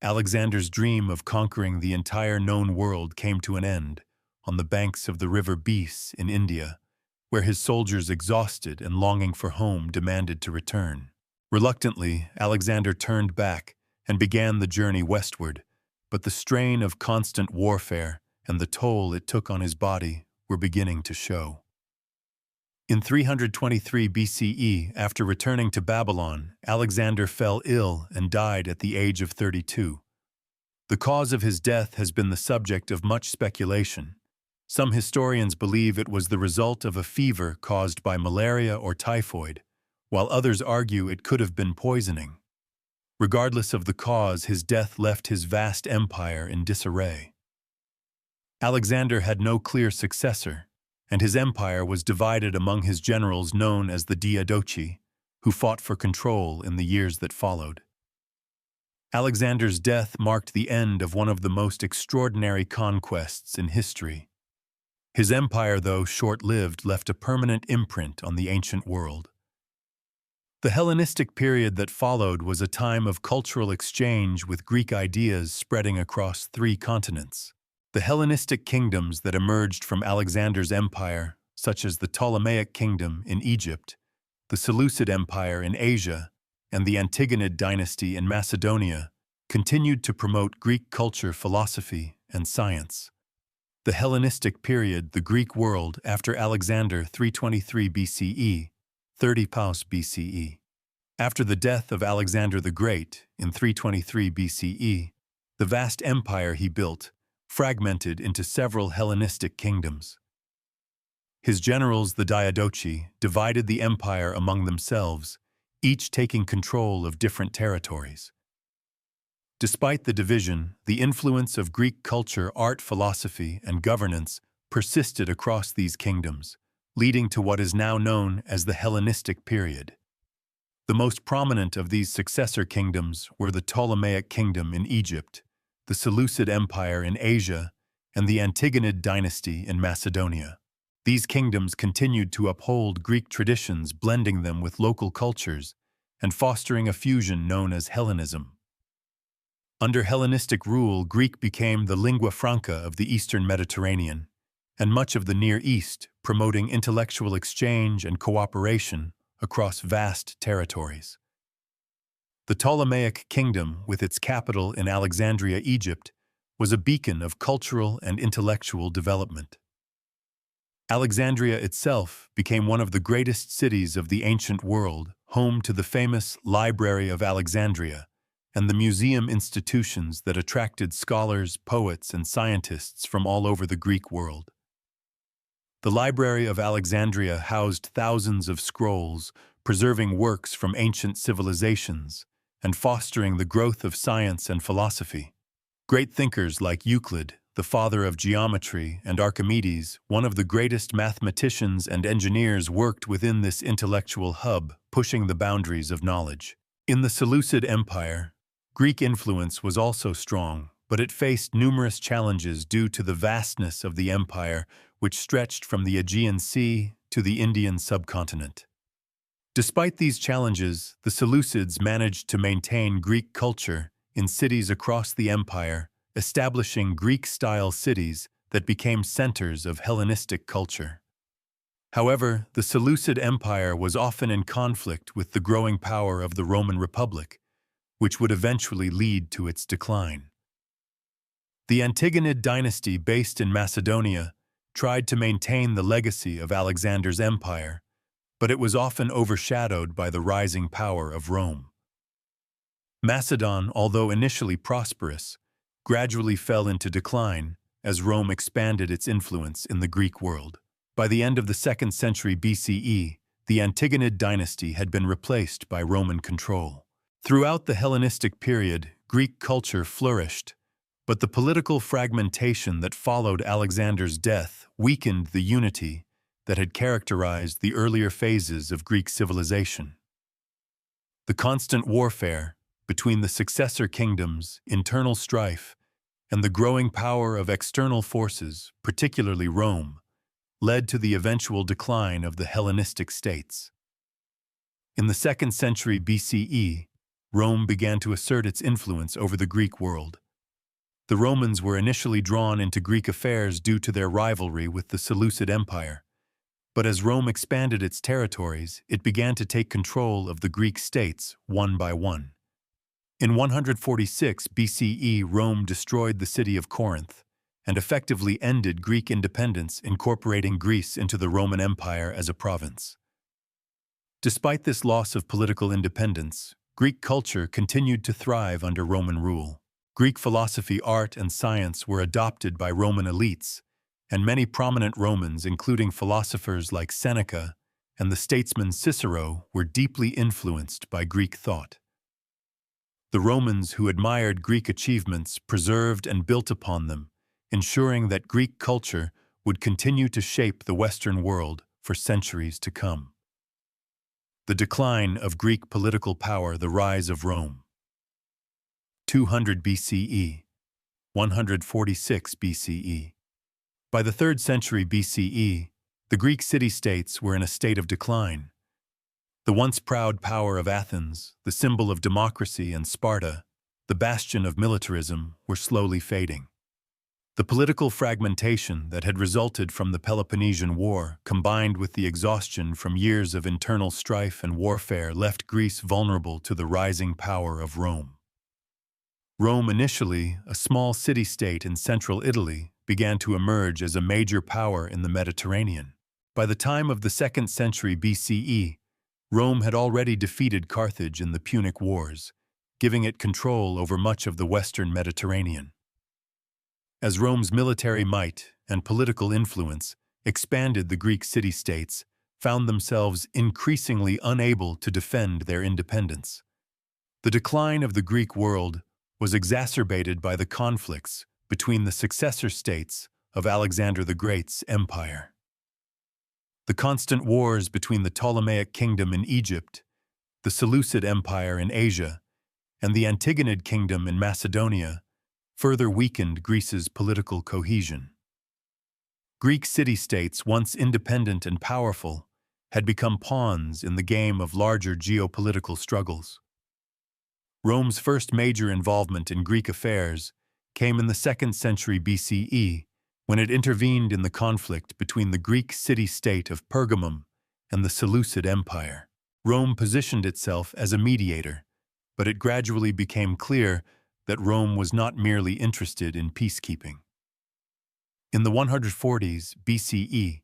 Alexander's dream of conquering the entire known world came to an end on the banks of the river Beas in India, where his soldiers, exhausted and longing for home, demanded to return. Reluctantly, Alexander turned back and began the journey westward, but the strain of constant warfare and the toll it took on his body were beginning to show. In 323 BCE, after returning to Babylon, Alexander fell ill and died at the age of 32. The cause of his death has been the subject of much speculation. Some historians believe it was the result of a fever caused by malaria or typhoid, while others argue it could have been poisoning. Regardless of the cause, his death left his vast empire in disarray. Alexander had no clear successor, and his empire was divided among his generals known as the Diadochi, who fought for control in the years that followed. Alexander's death marked the end of one of the most extraordinary conquests in history. His empire, though short-lived, left a permanent imprint on the ancient world. The Hellenistic period that followed was a time of cultural exchange, with Greek ideas spreading across 3 continents. The Hellenistic kingdoms that emerged from Alexander's empire, such as the Ptolemaic kingdom in Egypt, the Seleucid Empire in Asia, and the Antigonid dynasty in Macedonia, continued to promote Greek culture, philosophy, and science. The Hellenistic period, the Greek world, after Alexander 323 BCE, 30 Paus BCE. After the death of Alexander the Great in 323 BCE, the vast empire he built fragmented into several Hellenistic kingdoms. His generals, the Diadochi, divided the empire among themselves, each taking control of different territories. Despite the division, the influence of Greek culture, art, philosophy, and governance persisted across these kingdoms, leading to what is now known as the Hellenistic period. The most prominent of these successor kingdoms were the Ptolemaic kingdom in Egypt, the Seleucid Empire in Asia, and the Antigonid dynasty in Macedonia. These kingdoms continued to uphold Greek traditions, blending them with local cultures and fostering a fusion known as Hellenism. Under Hellenistic rule, Greek became the lingua franca of the Eastern Mediterranean and much of the Near East, promoting intellectual exchange and cooperation across vast territories. The Ptolemaic kingdom, with its capital in Alexandria, Egypt, was a beacon of cultural and intellectual development. Alexandria itself became one of the greatest cities of the ancient world, home to the famous Library of Alexandria and the museum institutions that attracted scholars, poets, and scientists from all over the Greek world. The Library of Alexandria housed thousands of scrolls, preserving works from ancient civilizations and fostering the growth of science and philosophy. Great thinkers like Euclid, the father of geometry, and Archimedes, one of the greatest mathematicians and engineers, worked within this intellectual hub, pushing the boundaries of knowledge. In the Seleucid Empire, Greek influence was also strong, but it faced numerous challenges due to the vastness of the empire, which stretched from the Aegean Sea to the Indian subcontinent. Despite these challenges, the Seleucids managed to maintain Greek culture in cities across the empire, establishing Greek-style cities that became centers of Hellenistic culture. However, the Seleucid Empire was often in conflict with the growing power of the Roman Republic, which would eventually lead to its decline. The Antigonid dynasty, based in Macedonia, tried to maintain the legacy of Alexander's empire, but it was often overshadowed by the rising power of Rome. Macedon, although initially prosperous, gradually fell into decline as Rome expanded its influence in the Greek world. By the end of the 2nd century BCE, the Antigonid dynasty had been replaced by Roman control. Throughout the Hellenistic period, Greek culture flourished, but the political fragmentation that followed Alexander's death weakened the unity that had characterized the earlier phases of Greek civilization. The constant warfare between the successor kingdoms, internal strife, and the growing power of external forces, particularly Rome, led to the eventual decline of the Hellenistic states. In the 2nd century BCE, Rome began to assert its influence over the Greek world. The Romans were initially drawn into Greek affairs due to their rivalry with the Seleucid Empire, but as Rome expanded its territories, it began to take control of the Greek states one by one. In 146 BCE, Rome destroyed the city of Corinth and effectively ended Greek independence, incorporating Greece into the Roman Empire as a province. Despite this loss of political independence, Greek culture continued to thrive under Roman rule. Greek philosophy, art, and science were adopted by Roman elites, and many prominent Romans, including philosophers like Seneca and the statesman Cicero, were deeply influenced by Greek thought. The Romans, who admired Greek achievements, preserved and built upon them, ensuring that Greek culture would continue to shape the Western world for centuries to come. The decline of Greek political power, the rise of Rome. 200 BCE, 146 BCE. By the 3rd century BCE, the Greek city-states were in a state of decline. The once proud power of Athens, the symbol of democracy, and Sparta, the bastion of militarism, were slowly fading. The political fragmentation that had resulted from the Peloponnesian War, combined with the exhaustion from years of internal strife and warfare, left Greece vulnerable to the rising power of Rome. Rome, initially a small city-state in central Italy, began to emerge as a major power in the Mediterranean. By the time of the 2nd century BCE, Rome had already defeated Carthage in the Punic Wars, giving it control over much of the western Mediterranean. As Rome's military might and political influence expanded, the Greek city-states found themselves increasingly unable to defend their independence. The decline of the Greek world was exacerbated by the conflicts between the successor states of Alexander the Great's empire. The constant wars between the Ptolemaic kingdom in Egypt, the Seleucid Empire in Asia, and the Antigonid kingdom in Macedonia further weakened Greece's political cohesion. Greek city-states, once independent and powerful, had become pawns in the game of larger geopolitical struggles. Rome's first major involvement in Greek affairs came in the 2nd century BCE, when it intervened in the conflict between the Greek city-state of Pergamum and the Seleucid Empire. Rome positioned itself as a mediator, but it gradually became clear that Rome was not merely interested in peacekeeping. In the 140s BCE,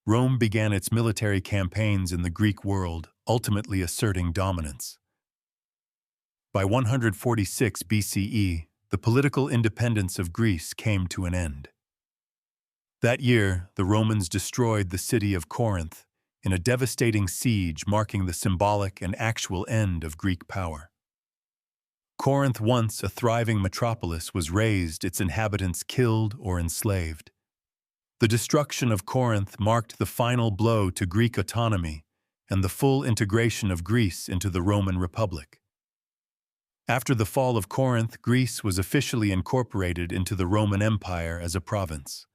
Rome began its military campaigns in the Greek world, ultimately asserting dominance. By 146 BCE, the political independence of Greece came to an end. That year, the Romans destroyed the city of Corinth in a devastating siege, marking the symbolic and actual end of Greek power. Corinth, once a thriving metropolis, was razed, its inhabitants killed or enslaved. The destruction of Corinth marked the final blow to Greek autonomy and the full integration of Greece into the Roman Republic. After the fall of Corinth, Greece was officially incorporated into the Roman Empire as a province.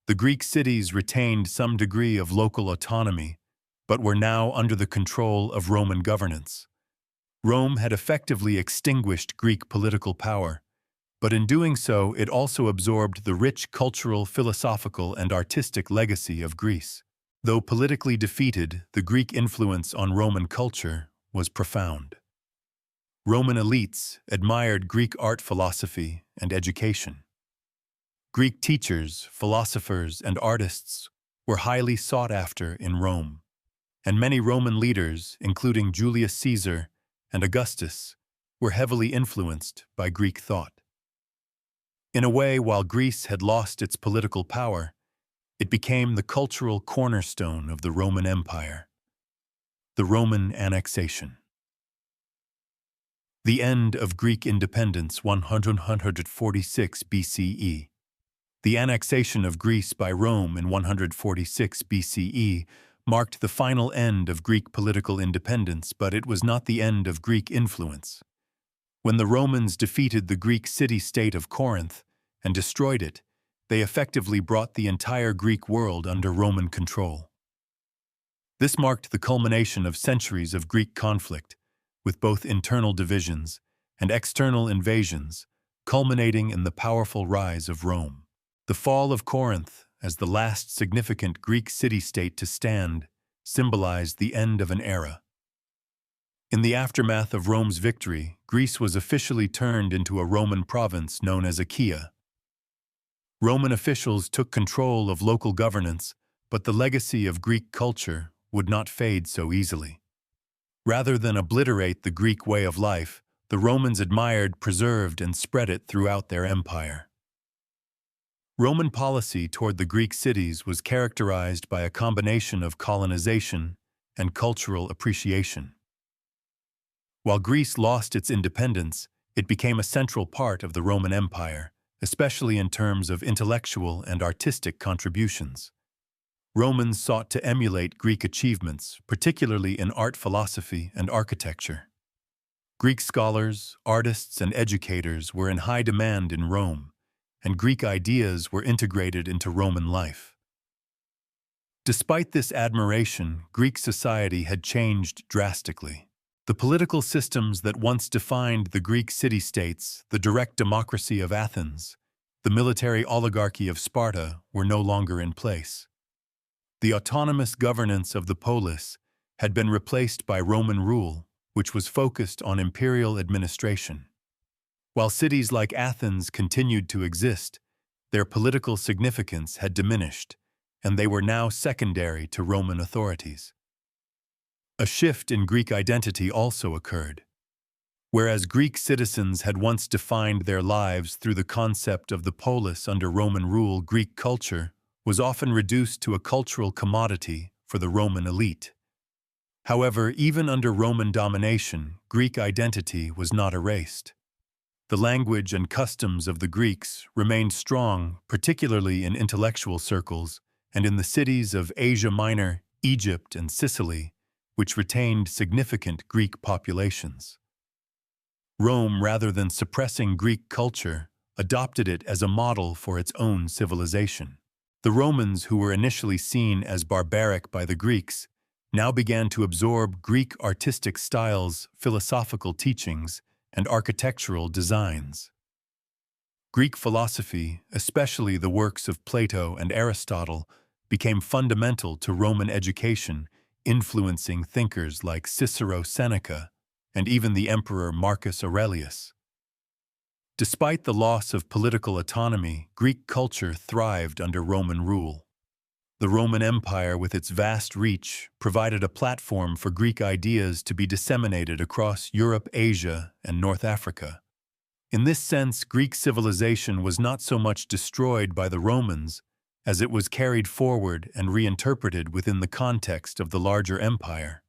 The Greek cities retained some degree of local autonomy, but were now under the control of Roman governance. Rome had effectively extinguished Greek political power, but in doing so it also absorbed the rich cultural, philosophical, and artistic legacy of Greece. Though politically defeated, the Greek influence on Roman culture was profound. Roman elites admired Greek art, philosophy, and education. Greek teachers, philosophers, and artists were highly sought after in Rome, and many Roman leaders, including Julius Caesar and Augustus, were heavily influenced by Greek thought. In a way, while Greece had lost its political power, it became the cultural cornerstone of the Roman Empire. The Roman annexation. The end of Greek independence 146 BCE. The annexation of Greece by Rome in 146 BCE marked the final end of Greek political independence, but it was not the end of Greek influence. When the Romans defeated the Greek city-state of Corinth and destroyed it, they effectively brought the entire Greek world under Roman control. This marked the culmination of centuries of Greek conflict, with both internal divisions and external invasions, culminating in the powerful rise of Rome. The fall of Corinth, as the last significant Greek city-state to stand, symbolized the end of an era. In the aftermath of Rome's victory, Greece was officially turned into a Roman province known as Achaia. Roman officials took control of local governance, but the legacy of Greek culture would not fade so easily. Rather than obliterate the Greek way of life, the Romans admired, preserved, and spread it throughout their empire. Roman policy toward the Greek cities was characterized by a combination of colonization and cultural appreciation. While Greece lost its independence, it became a central part of the Roman Empire, especially in terms of intellectual and artistic contributions. Romans sought to emulate Greek achievements, particularly in art, philosophy, and architecture. Greek scholars, artists, and educators were in high demand in Rome, and Greek ideas were integrated into Roman life. Despite this admiration, Greek society had changed drastically. The political systems that once defined the Greek city-states, the direct democracy of Athens, the military oligarchy of Sparta, were no longer in place. The autonomous governance of the polis had been replaced by Roman rule, which was focused on imperial administration. While cities like Athens continued to exist, their political significance had diminished, and they were now secondary to Roman authorities. A shift in Greek identity also occurred. Whereas Greek citizens had once defined their lives through the concept of the polis under Roman rule, Greek culture was often reduced to a cultural commodity for the Roman elite. However, even under Roman domination, Greek identity was not erased. The language and customs of the Greeks remained strong, particularly in intellectual circles and in the cities of Asia Minor, Egypt, and Sicily, which retained significant Greek populations. Rome, rather than suppressing Greek culture, adopted it as a model for its own civilization. The Romans, who were initially seen as barbaric by the Greeks, now began to absorb Greek artistic styles, philosophical teachings, and architectural designs. Greek philosophy, especially the works of Plato and Aristotle, became fundamental to Roman education, influencing thinkers like Cicero, Seneca, and even the Emperor Marcus Aurelius. Despite the loss of political autonomy, Greek culture thrived under Roman rule. The Roman Empire, with its vast reach, provided a platform for Greek ideas to be disseminated across Europe, Asia, and North Africa. In this sense, Greek civilization was not so much destroyed by the Romans as it was carried forward and reinterpreted within the context of the larger empire.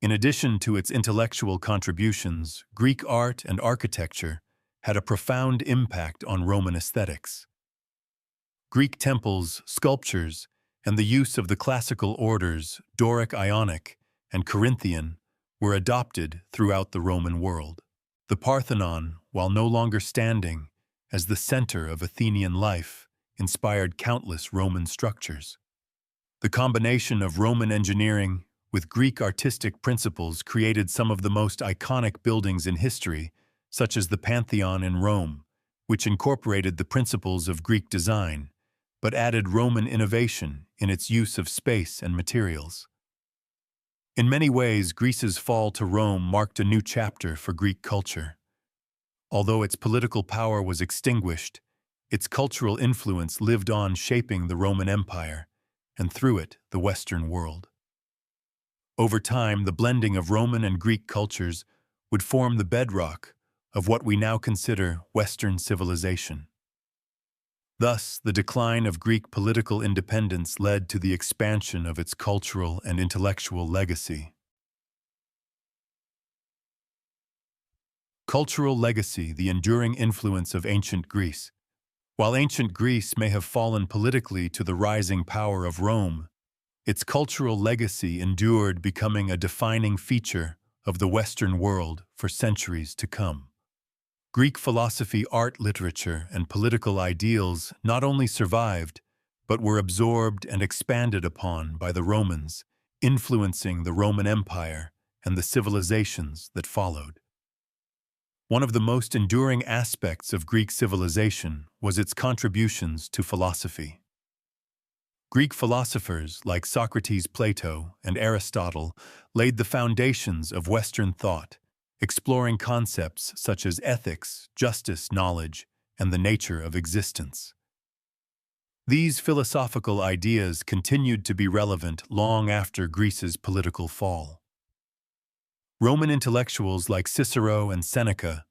In addition to its intellectual contributions, Greek art and architecture had a profound impact on Roman aesthetics. Greek temples, sculptures, and the use of the classical orders, Doric, Ionic, and Corinthian, were adopted throughout the Roman world. The Parthenon, while no longer standing as the center of Athenian life, inspired countless Roman structures. The combination of Roman engineering with Greek artistic principles created some of the most iconic buildings in history, such as the Pantheon in Rome, which incorporated the principles of Greek design, but added Roman innovation in its use of space and materials. In many ways, Greece's fall to Rome marked a new chapter for Greek culture. Although its political power was extinguished, its cultural influence lived on, shaping the Roman Empire, and through it, the Western world. Over time, the blending of Roman and Greek cultures would form the bedrock of what we now consider Western civilization. Thus, the decline of Greek political independence led to the expansion of its cultural and intellectual legacy. Cultural legacy, the enduring influence of ancient Greece. While ancient Greece may have fallen politically to the rising power of Rome, its cultural legacy endured, becoming a defining feature of the Western world for centuries to come. Greek philosophy, art, literature, and political ideals not only survived, but were absorbed and expanded upon by the Romans, influencing the Roman Empire and the civilizations that followed. One of the most enduring aspects of Greek civilization was its contributions to philosophy. Greek philosophers like Socrates, Plato, and Aristotle laid the foundations of Western thought, exploring concepts such as ethics, justice, knowledge, and the nature of existence. These philosophical ideas continued to be relevant long after Greece's political fall. Roman intellectuals like Cicero and Seneca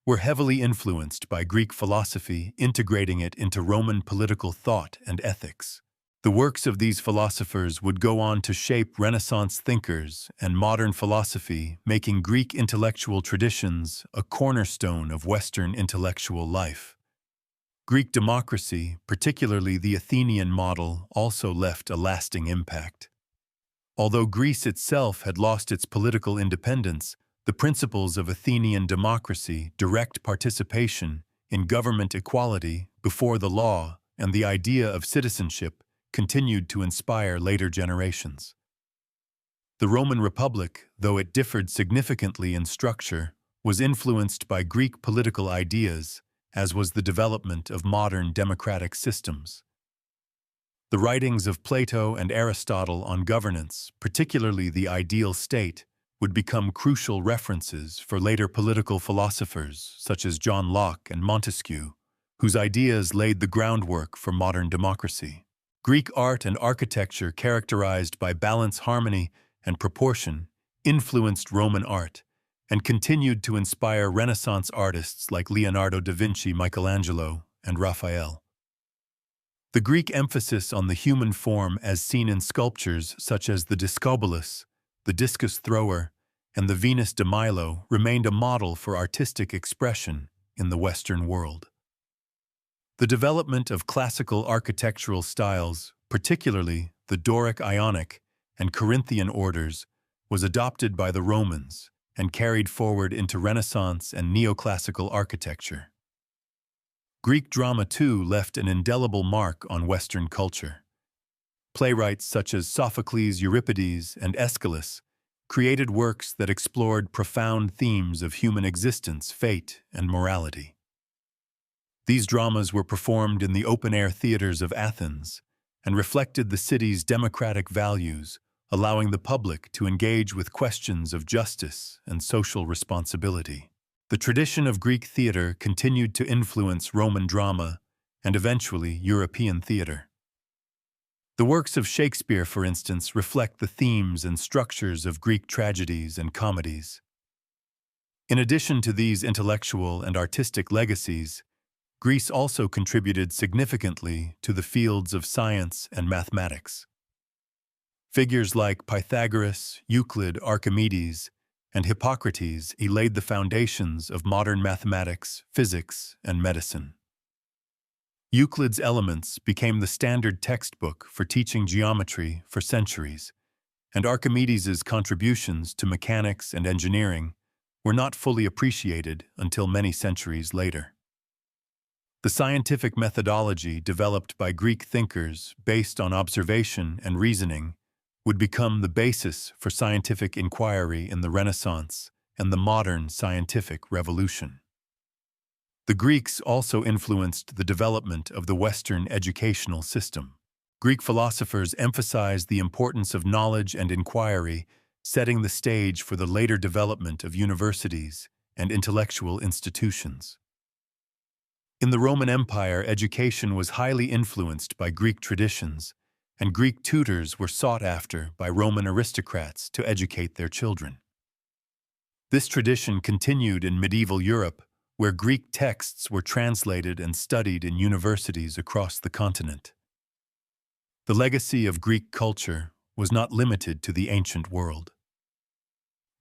were heavily influenced by Greek philosophy, integrating it into Roman political thought and ethics. The works of these philosophers would go on to shape Renaissance thinkers and modern philosophy, making Greek intellectual traditions a cornerstone of Western intellectual life. Greek democracy, particularly the Athenian model, also left a lasting impact. Although Greece itself had lost its political independence, the principles of Athenian democracy, direct participation in government, equality before the law, and the idea of citizenship continued to inspire later generations. The Roman Republic, though it differed significantly in structure, was influenced by Greek political ideas, as was the development of modern democratic systems. The writings of Plato and Aristotle on governance, particularly the ideal state, would become crucial references for later political philosophers such as John Locke and Montesquieu, whose ideas laid the groundwork for modern democracy. Greek art and architecture, characterized by balance, harmony, and proportion, influenced Roman art and continued to inspire Renaissance artists like Leonardo da Vinci, Michelangelo, and Raphael. The Greek emphasis on the human form, as seen in sculptures such as the Discobolus, the discus thrower, and the Venus de Milo, remained a model for artistic expression in the Western world. The development of classical architectural styles, particularly the Doric, Ionic, and Corinthian orders, was adopted by the Romans and carried forward into Renaissance and neoclassical architecture. Greek drama, too, left an indelible mark on Western culture. Playwrights such as Sophocles, Euripides, and Aeschylus created works that explored profound themes of human existence, fate, and morality. These dramas were performed in the open-air theaters of Athens and reflected the city's democratic values, allowing the public to engage with questions of justice and social responsibility. The tradition of Greek theater continued to influence Roman drama and eventually European theater. The works of Shakespeare, for instance, reflect the themes and structures of Greek tragedies and comedies. In addition to these intellectual and artistic legacies, Greece also contributed significantly to the fields of science and mathematics. Figures like Pythagoras, Euclid, Archimedes, and Hippocrates laid the foundations of modern mathematics, physics, and medicine. Euclid's Elements became the standard textbook for teaching geometry for centuries, and Archimedes' contributions to mechanics and engineering were not fully appreciated until many centuries later. The scientific methodology developed by Greek thinkers based on observation and reasoning would become the basis for scientific inquiry in the Renaissance and the modern scientific revolution. The Greeks also influenced the development of the Western educational system. Greek philosophers emphasized the importance of knowledge and inquiry, setting the stage for the later development of universities and intellectual institutions. In the Roman Empire, education was highly influenced by Greek traditions, and Greek tutors were sought after by Roman aristocrats to educate their children. This tradition continued in medieval Europe, where Greek texts were translated and studied in universities across the continent. The legacy of Greek culture was not limited to the ancient world.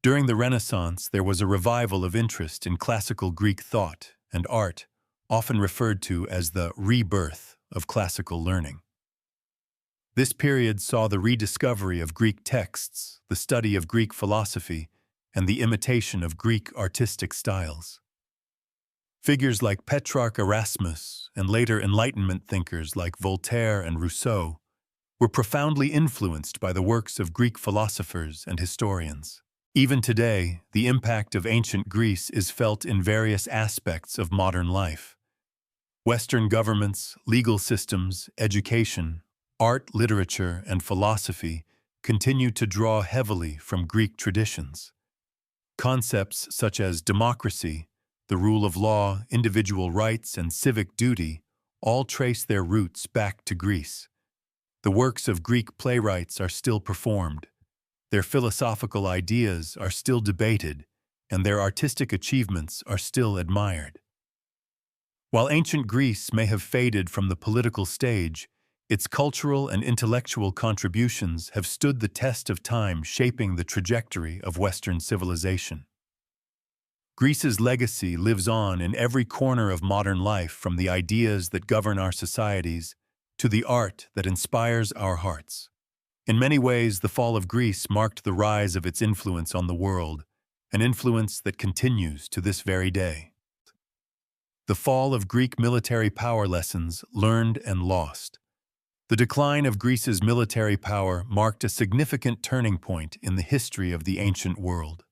During the Renaissance, there was a revival of interest in classical Greek thought and art, often referred to as the rebirth of classical learning. This period saw the rediscovery of Greek texts, the study of Greek philosophy, and the imitation of Greek artistic styles. Figures like Petrarch Erasmus and later Enlightenment thinkers like Voltaire and Rousseau were profoundly influenced by the works of Greek philosophers and historians. Even today, the impact of ancient Greece is felt in various aspects of modern life. Western governments, legal systems, education, art, literature, and philosophy continue to draw heavily from Greek traditions. Concepts such as democracy, the rule of law, individual rights, and civic duty all trace their roots back to Greece. The works of Greek playwrights are still performed, their philosophical ideas are still debated, and their artistic achievements are still admired. While ancient Greece may have faded from the political stage, its cultural and intellectual contributions have stood the test of time, shaping the trajectory of Western civilization. Greece's legacy lives on in every corner of modern life, from the ideas that govern our societies to the art that inspires our hearts. In many ways, the fall of Greece marked the rise of its influence on the world, an influence that continues to this very day. The fall of Greek military power, lessons learned and lost. The decline of Greece's military power marked a significant turning point in the history of the ancient world.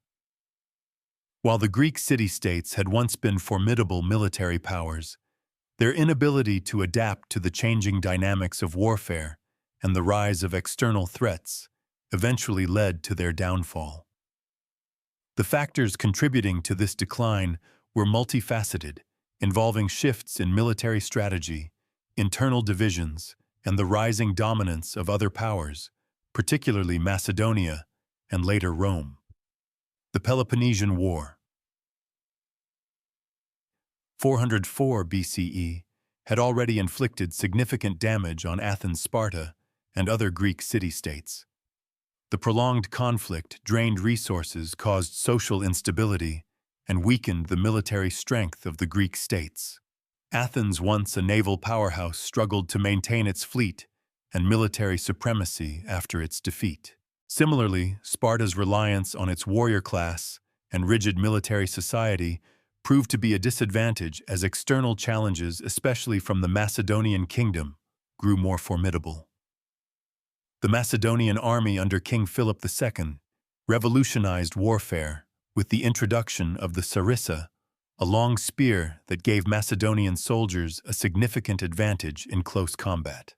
While the Greek city-states had once been formidable military powers, their inability to adapt to the changing dynamics of warfare and the rise of external threats eventually led to their downfall. The factors contributing to this decline were multifaceted, involving shifts in military strategy, internal divisions, and the rising dominance of other powers, particularly Macedonia and later Rome. The Peloponnesian War, 404 BCE, had already inflicted significant damage on Athens, Sparta, and other Greek city-states. The prolonged conflict drained resources, caused social instability, and weakened the military strength of the Greek states. Athens, once a naval powerhouse, struggled to maintain its fleet and military supremacy after its defeat. Similarly, Sparta's reliance on its warrior class and rigid military society proved to be a disadvantage as external challenges, especially from the Macedonian kingdom, grew more formidable. The Macedonian army under King Philip II revolutionized warfare with the introduction of the sarissa, a long spear that gave Macedonian soldiers a significant advantage in close combat.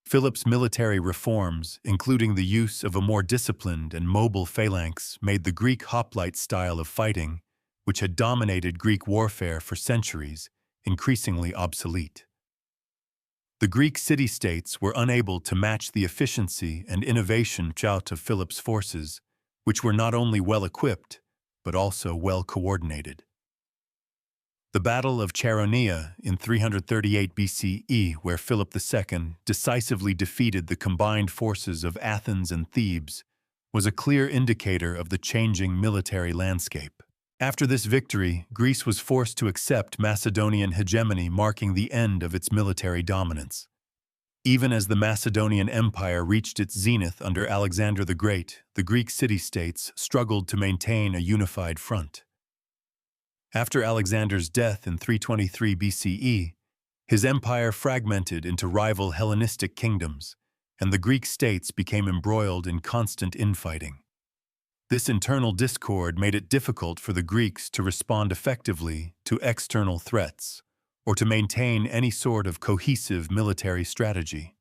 Philip's military reforms, including the use of a more disciplined and mobile phalanx, made the Greek hoplite style of fighting, which had dominated Greek warfare for centuries, increasingly obsolete. The Greek city-states were unable to match the efficiency and innovation of Philip's forces, which were not only well-equipped, but also well-coordinated. The Battle of Chaeronea in 338 BCE, where Philip II decisively defeated the combined forces of Athens and Thebes, was a clear indicator of the changing military landscape. After this victory, Greece was forced to accept Macedonian hegemony, marking the end of its military dominance. Even as the Macedonian Empire reached its zenith under Alexander the Great, the Greek city-states struggled to maintain a unified front. After Alexander's death in 323 BCE, his empire fragmented into rival Hellenistic kingdoms, and the Greek states became embroiled in constant infighting. This internal discord made it difficult for the Greeks to respond effectively to external threats, or to maintain any sort of cohesive military strategy.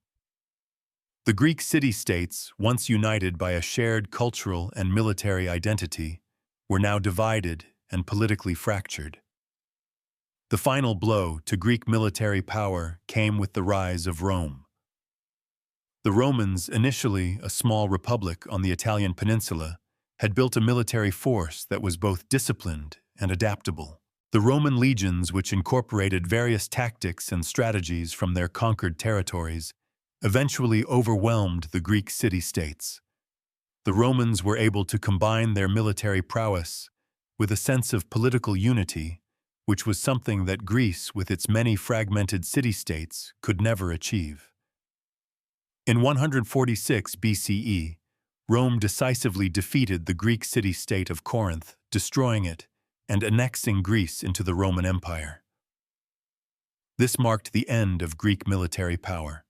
The Greek city-states, once united by a shared cultural and military identity, were now divided and politically fractured. The final blow to Greek military power came with the rise of Rome. The Romans, initially a small republic on the Italian peninsula, had built a military force that was both disciplined and adaptable. The Roman legions, which incorporated various tactics and strategies from their conquered territories, eventually overwhelmed the Greek city-states. The Romans were able to combine their military prowess with a sense of political unity, which was something that Greece, with its many fragmented city-states, could never achieve. In 146 BCE, Rome decisively defeated the Greek city-state of Corinth, destroying it and annexing Greece into the Roman Empire. This marked the end of Greek military power.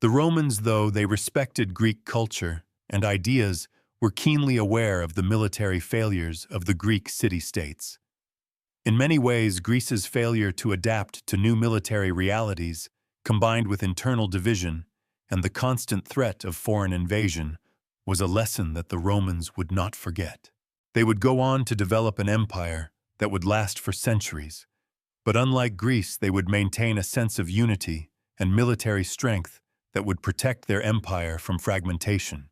The Romans, though they respected Greek culture and ideas, were keenly aware of the military failures of the Greek city-states. In many ways, Greece's failure to adapt to new military realities, combined with internal division and the constant threat of foreign invasion, was a lesson that the Romans would not forget. They would go on to develop an empire that would last for centuries, but unlike Greece, they would maintain a sense of unity and military strength that would protect their empire from fragmentation.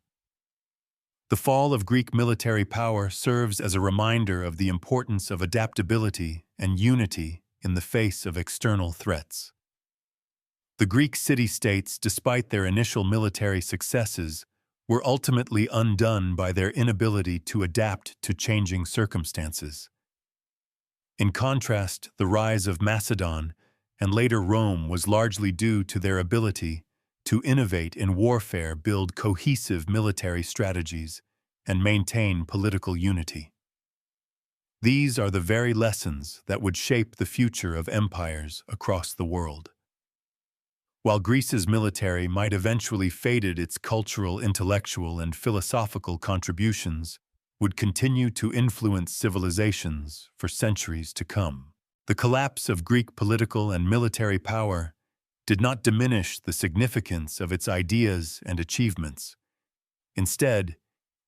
The fall of Greek military power serves as a reminder of the importance of adaptability and unity in the face of external threats. The Greek city-states, despite their initial military successes, were ultimately undone by their inability to adapt to changing circumstances. In contrast, the rise of Macedon and later Rome was largely due to their ability to innovate in warfare, build cohesive military strategies, and maintain political unity. These are the very lessons that would shape the future of empires across the world. While Greece's military might eventually faded, its cultural, intellectual, and philosophical contributions would continue to influence civilizations for centuries to come. The collapse of Greek political and military power did not diminish the significance of its ideas and achievements. Instead,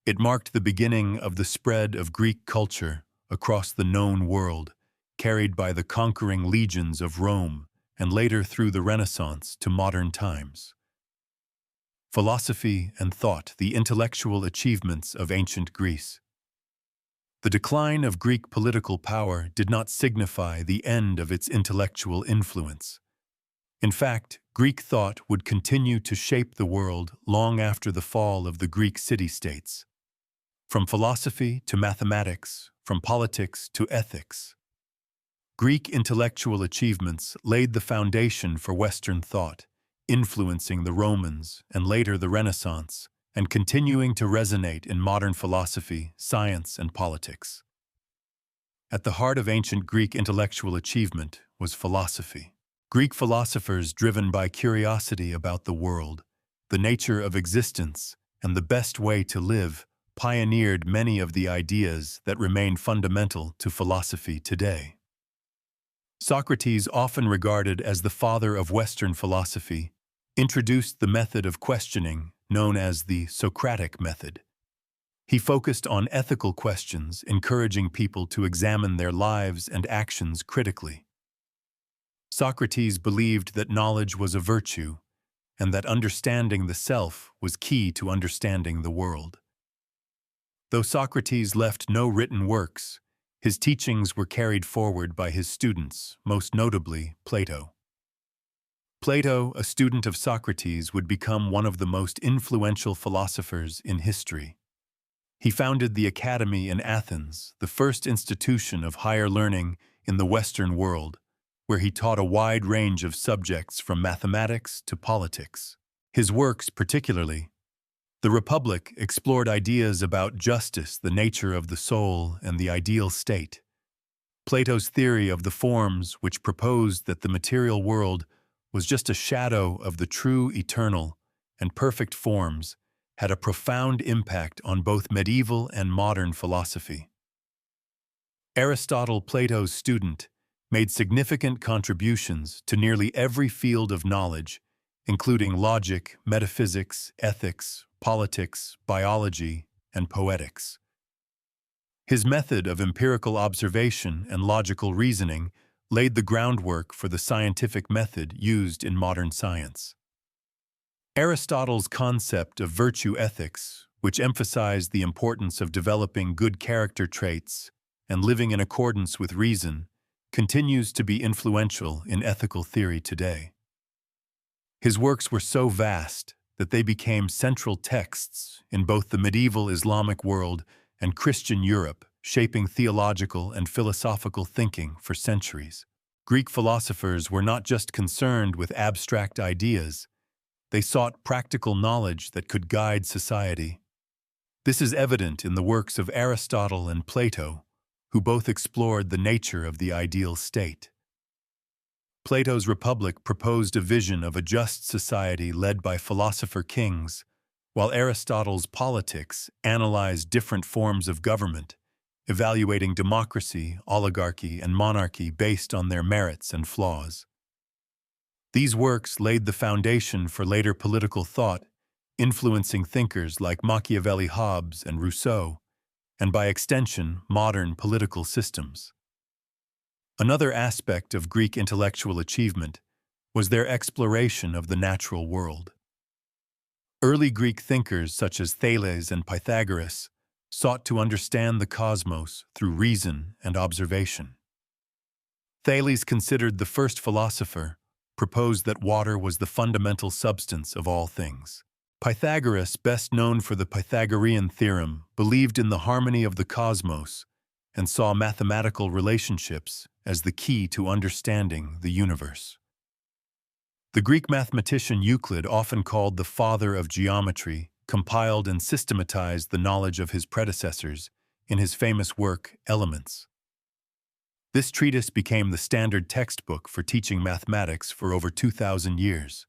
it marked the beginning of the spread of Greek culture across the known world, carried by the conquering legions of Rome and later through the Renaissance to modern times. Philosophy and thought, the intellectual achievements of ancient Greece. The decline of Greek political power did not signify the end of its intellectual influence. In fact, Greek thought would continue to shape the world long after the fall of the Greek city-states. From philosophy to mathematics, from politics to ethics, Greek intellectual achievements laid the foundation for Western thought, influencing the Romans and later the Renaissance, and continuing to resonate in modern philosophy, science, and politics. At the heart of ancient Greek intellectual achievement was philosophy. Greek philosophers, driven by curiosity about the world, the nature of existence, and the best way to live, pioneered many of the ideas that remain fundamental to philosophy today. Socrates, often regarded as the father of Western philosophy, introduced the method of questioning known as the Socratic method. He focused on ethical questions, encouraging people to examine their lives and actions critically. Socrates believed that knowledge was a virtue, and that understanding the self was key to understanding the world. Though Socrates left no written works, his teachings were carried forward by his students, most notably Plato. Plato, a student of Socrates, would become one of the most influential philosophers in history. He founded the Academy in Athens, the first institution of higher learning in the Western world, where he taught a wide range of subjects from mathematics to politics. His works, particularly The Republic, explored ideas about justice, the nature of the soul, and the ideal state. Plato's theory of the forms, which proposed that the material world was just a shadow of the true, eternal, and perfect forms, had a profound impact on both medieval and modern philosophy. Aristotle, Plato's student, made significant contributions to nearly every field of knowledge, including logic, metaphysics, ethics, politics, biology, and poetics. His method of empirical observation and logical reasoning laid the groundwork for the scientific method used in modern science. Aristotle's concept of virtue ethics, which emphasized the importance of developing good character traits and living in accordance with reason, continues to be influential in ethical theory today. His works were so vast that they became central texts in both the medieval Islamic world and Christian Europe, shaping theological and philosophical thinking for centuries. Greek philosophers were not just concerned with abstract ideas, they sought practical knowledge that could guide society. This is evident in the works of Aristotle and Plato, who both explored the nature of the ideal state. Plato's Republic proposed a vision of a just society led by philosopher kings, while Aristotle's Politics analyzed different forms of government, evaluating democracy, oligarchy, and monarchy based on their merits and flaws. These works laid the foundation for later political thought, influencing thinkers like Machiavelli, Hobbes, and Rousseau, and by extension, modern political systems. Another aspect of Greek intellectual achievement was their exploration of the natural world. Early Greek thinkers such as Thales and Pythagoras sought to understand the cosmos through reason and observation. Thales, considered the first philosopher, proposed that water was the fundamental substance of all things. Pythagoras, best known for the Pythagorean theorem, believed in the harmony of the cosmos and saw mathematical relationships as the key to understanding the universe. The Greek mathematician Euclid, often called the father of geometry, compiled and systematized the knowledge of his predecessors in his famous work, Elements. This treatise became the standard textbook for teaching mathematics for over 2,000 years.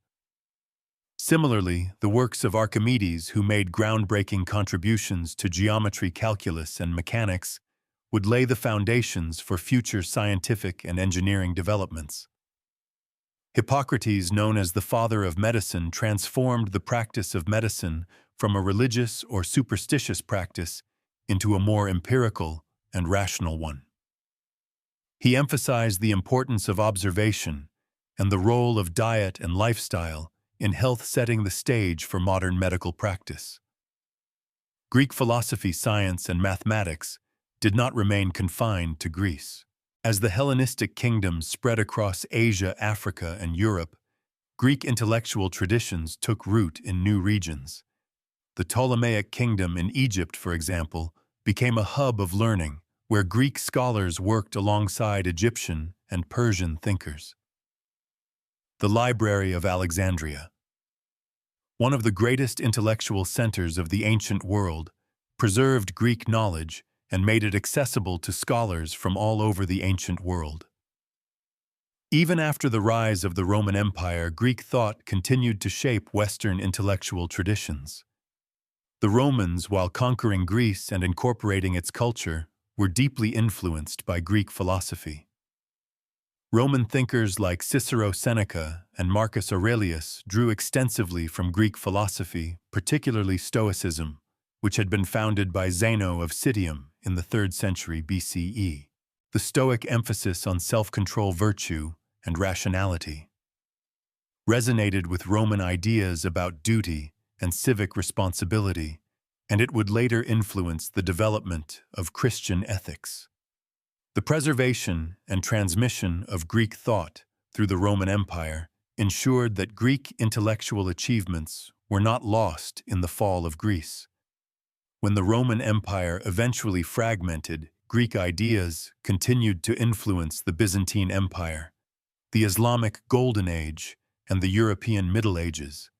Similarly, the works of Archimedes, who made groundbreaking contributions to geometry, calculus, and mechanics, would lay the foundations for future scientific and engineering developments. Hippocrates, known as the father of medicine, transformed the practice of medicine from a religious or superstitious practice into a more empirical and rational one. He emphasized the importance of observation and the role of diet and lifestyle in health, setting the stage for modern medical practice. Greek philosophy, science, and mathematics did not remain confined to Greece. As the Hellenistic kingdoms spread across Asia, Africa, and Europe, Greek intellectual traditions took root in new regions. The Ptolemaic kingdom in Egypt, for example, became a hub of learning, where Greek scholars worked alongside Egyptian and Persian thinkers. The Library of Alexandria, one of the greatest intellectual centers of the ancient world, preserved Greek knowledge and made it accessible to scholars from all over the ancient world. Even after the rise of the Roman Empire, Greek thought continued to shape Western intellectual traditions. The Romans, while conquering Greece and incorporating its culture, were deeply influenced by Greek philosophy. Roman thinkers like Cicero, Seneca, and Marcus Aurelius drew extensively from Greek philosophy, particularly Stoicism, which had been founded by Zeno of Citium in the 3rd century BCE. The Stoic emphasis on self-control, virtue, and rationality resonated with Roman ideas about duty and civic responsibility, and it would later influence the development of Christian ethics. The preservation and transmission of Greek thought through the Roman Empire ensured that Greek intellectual achievements were not lost in the fall of Greece. When the Roman Empire eventually fragmented, Greek ideas continued to influence the Byzantine Empire, the Islamic Golden Age, and the European Middle Ages.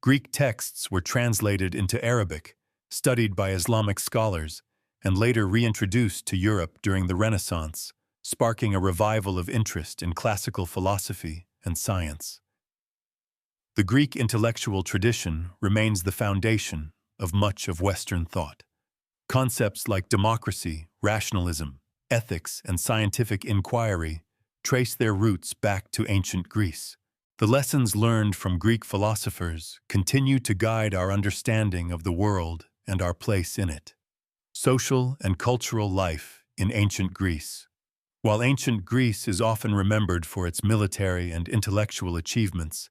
Greek texts were translated into Arabic, studied by Islamic scholars, and later reintroduced to Europe during the Renaissance, sparking a revival of interest in classical philosophy and science. The Greek intellectual tradition remains the foundation of much of Western thought. Concepts like democracy, rationalism, ethics, and scientific inquiry trace their roots back to ancient Greece. The lessons learned from Greek philosophers continue to guide our understanding of the world and our place in it. Social and cultural life in ancient Greece. While ancient Greece is often remembered for its military and intellectual achievements,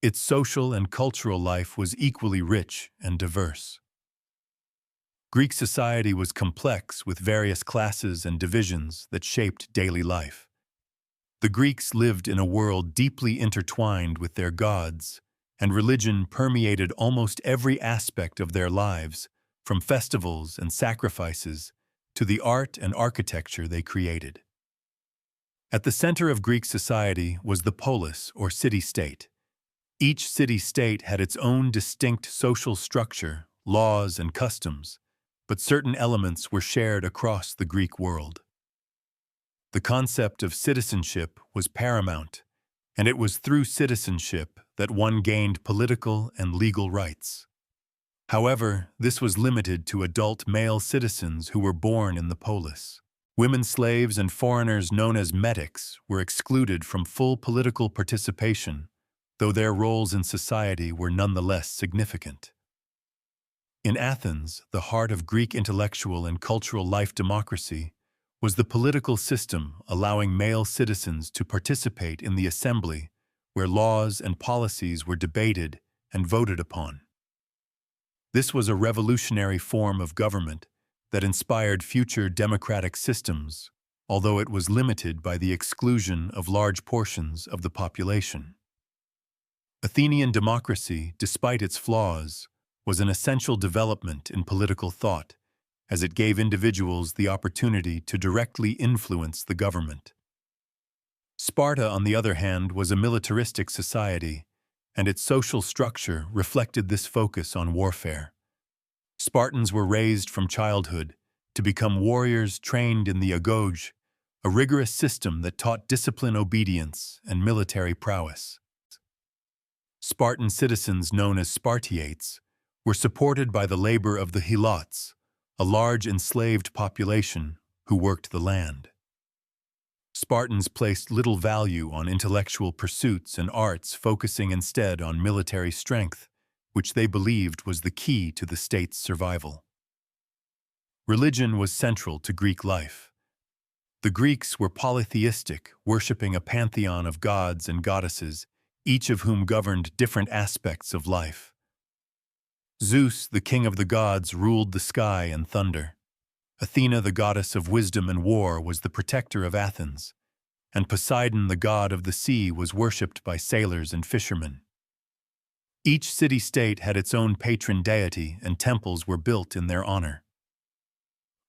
its social and cultural life was equally rich and diverse. Greek society was complex with various classes and divisions that shaped daily life. The Greeks lived in a world deeply intertwined with their gods, and religion permeated almost every aspect of their lives, from festivals and sacrifices to the art and architecture they created. At the center of Greek society was the polis, or city-state. Each city-state had its own distinct social structure, laws, and customs, but certain elements were shared across the Greek world. The concept of citizenship was paramount, and it was through citizenship that one gained political and legal rights. However, this was limited to adult male citizens who were born in the polis. Women slaves and foreigners known as metics were excluded from full political participation, though their roles in society were nonetheless significant. In Athens, the heart of Greek intellectual and cultural life, democracy was the political system allowing male citizens to participate in the assembly, where laws and policies were debated and voted upon. This was a revolutionary form of government that inspired future democratic systems, although it was limited by the exclusion of large portions of the population. Athenian democracy, despite its flaws, was an essential development in political thought, as it gave individuals the opportunity to directly influence the government. Sparta, on the other hand, was a militaristic society, and its social structure reflected this focus on warfare. Spartans were raised from childhood to become warriors trained in the agoge, a rigorous system that taught discipline, obedience, and military prowess. Spartan citizens, known as Spartiates, were supported by the labor of the helots, a large enslaved population who worked the land. Spartans placed little value on intellectual pursuits and arts, focusing instead on military strength, which they believed was the key to the state's survival. Religion was central to Greek life. The Greeks were polytheistic, worshipping a pantheon of gods and goddesses, each of whom governed different aspects of life. Zeus, the king of the gods, ruled the sky and thunder. Athena, the goddess of wisdom and war, was the protector of Athens, and Poseidon, the god of the sea, was worshipped by sailors and fishermen. Each city-state had its own patron deity, and temples were built in their honor.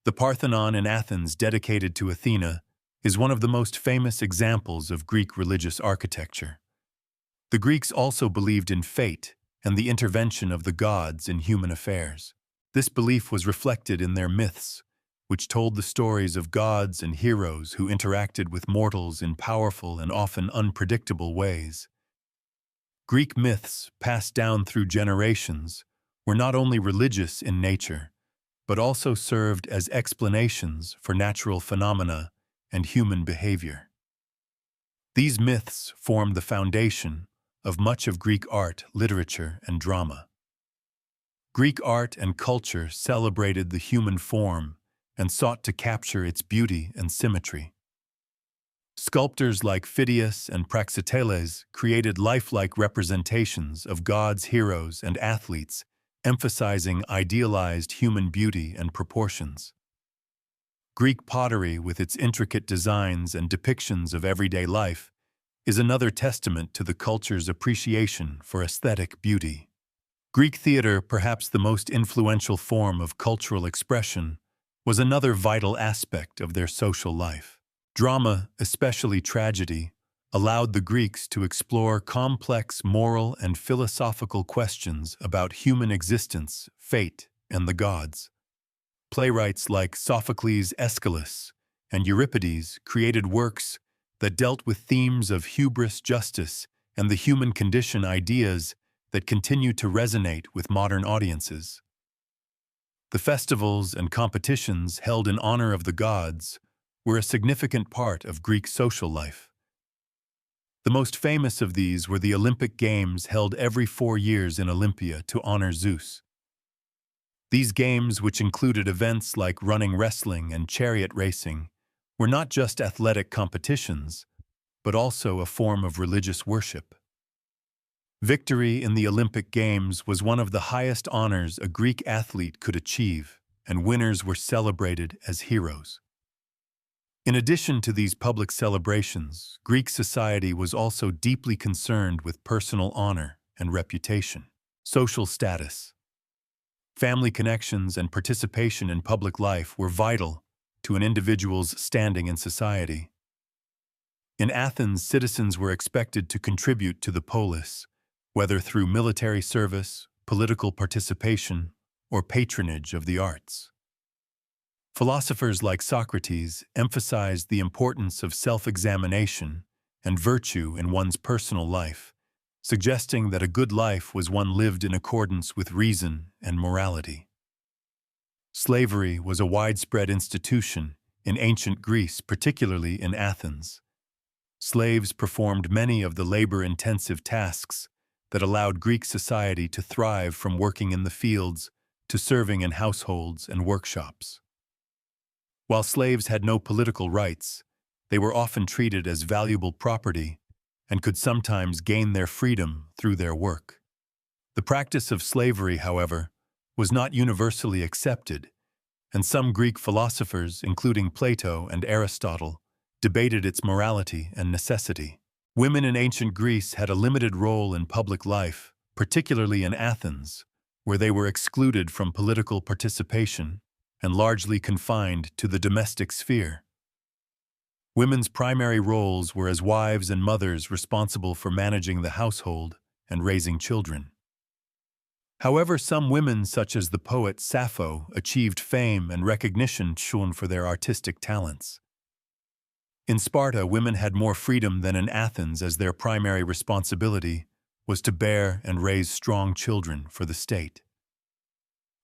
The Parthenon in Athens, dedicated to Athena, is one of the most famous examples of Greek religious architecture. The Greeks also believed in fate and the intervention of the gods in human affairs. This belief was reflected in their myths, which told the stories of gods and heroes who interacted with mortals in powerful and often unpredictable ways. Greek myths, passed down through generations, were not only religious in nature, but also served as explanations for natural phenomena and human behavior. These myths formed the foundation of much of Greek art, literature, and drama. Greek art and culture celebrated the human form and sought to capture its beauty and symmetry. Sculptors like Phidias and Praxiteles created lifelike representations of gods, heroes, and athletes, emphasizing idealized human beauty and proportions. Greek pottery, with its intricate designs and depictions of everyday life, is another testament to the culture's appreciation for aesthetic beauty. Greek theater, perhaps the most influential form of cultural expression, was another vital aspect of their social life. Drama, especially tragedy, allowed the Greeks to explore complex moral and philosophical questions about human existence, fate, and the gods. Playwrights like Sophocles' Aeschylus and Euripides created works that dealt with themes of hubris, justice, and the human condition, ideas that continue to resonate with modern audiences. The festivals and competitions held in honor of the gods were a significant part of Greek social life. The most famous of these were the Olympic Games held every 4 years in Olympia to honor Zeus. These games, which included events like running, wrestling, and chariot racing, were not just athletic competitions, but also a form of religious worship. Victory in the Olympic Games was one of the highest honors a Greek athlete could achieve, and winners were celebrated as heroes. In addition to these public celebrations, Greek society was also deeply concerned with personal honor and reputation, social status. Family connections and participation in public life were vital to an individual's standing in society. In Athens, citizens were expected to contribute to the polis, whether through military service, political participation, or patronage of the arts. Philosophers like Socrates emphasized the importance of self-examination and virtue in one's personal life, suggesting that a good life was one lived in accordance with reason and morality. Slavery was a widespread institution in ancient Greece, particularly in Athens. Slaves performed many of the labor-intensive tasks that allowed Greek society to thrive, from working in the fields to serving in households and workshops. While slaves had no political rights, they were often treated as valuable property and could sometimes gain their freedom through their work. The practice of slavery, however, was not universally accepted, and some Greek philosophers, including Plato and Aristotle, debated its morality and necessity. Women in ancient Greece had a limited role in public life, particularly in Athens, where they were excluded from political participation and largely confined to the domestic sphere. Women's primary roles were as wives and mothers responsible for managing the household and raising children. However, some women, such as the poet Sappho, achieved fame and recognition shown for their artistic talents. In Sparta, women had more freedom than in Athens, as their primary responsibility was to bear and raise strong children for the state.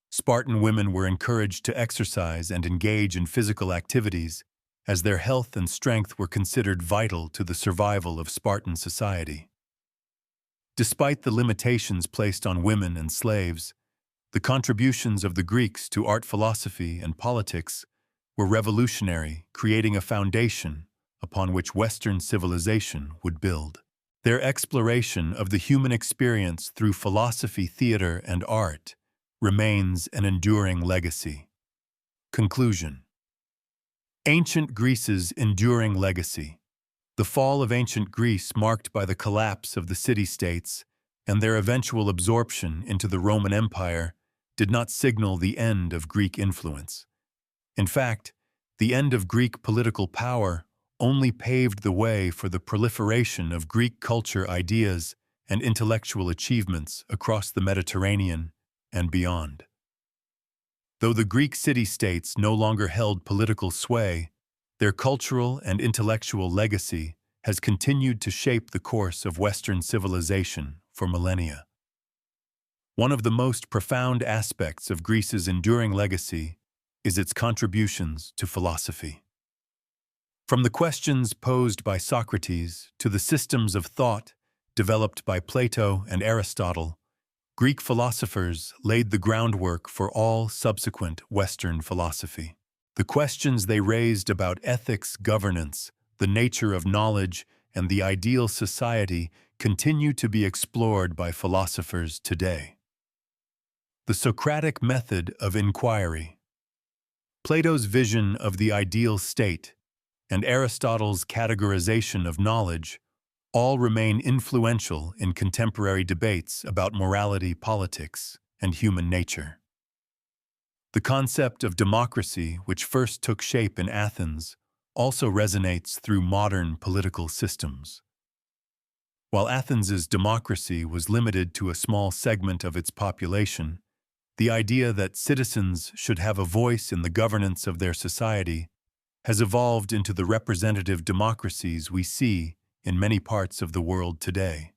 Spartan women were encouraged to exercise and engage in physical activities, as their health and strength were considered vital to the survival of Spartan society. Despite the limitations placed on women and slaves, the contributions of the Greeks to art, philosophy, and politics were revolutionary, creating a foundation upon which Western civilization would build. Their exploration of the human experience through philosophy, theater, and art remains an enduring legacy. Conclusion. Ancient Greece's enduring legacy. The fall of ancient Greece, marked by the collapse of the city-states and their eventual absorption into the Roman Empire, did not signal the end of Greek influence. In fact, the end of Greek political power only paved the way for the proliferation of Greek culture, ideas, and intellectual achievements across the Mediterranean and beyond. Though the Greek city-states no longer held political sway, their cultural and intellectual legacy has continued to shape the course of Western civilization for millennia. One of the most profound aspects of Greece's enduring legacy is its contributions to philosophy. From the questions posed by Socrates to the systems of thought developed by Plato and Aristotle, Greek philosophers laid the groundwork for all subsequent Western philosophy. The questions they raised about ethics, governance, the nature of knowledge, and the ideal society continue to be explored by philosophers today. The Socratic method of inquiry. Plato's vision of the ideal state and Aristotle's categorization of knowledge all remain influential in contemporary debates about morality, politics, and human nature. The concept of democracy, which first took shape in Athens, also resonates through modern political systems. While Athens's democracy was limited to a small segment of its population, the idea that citizens should have a voice in the governance of their society has evolved into the representative democracies we see in many parts of the world today.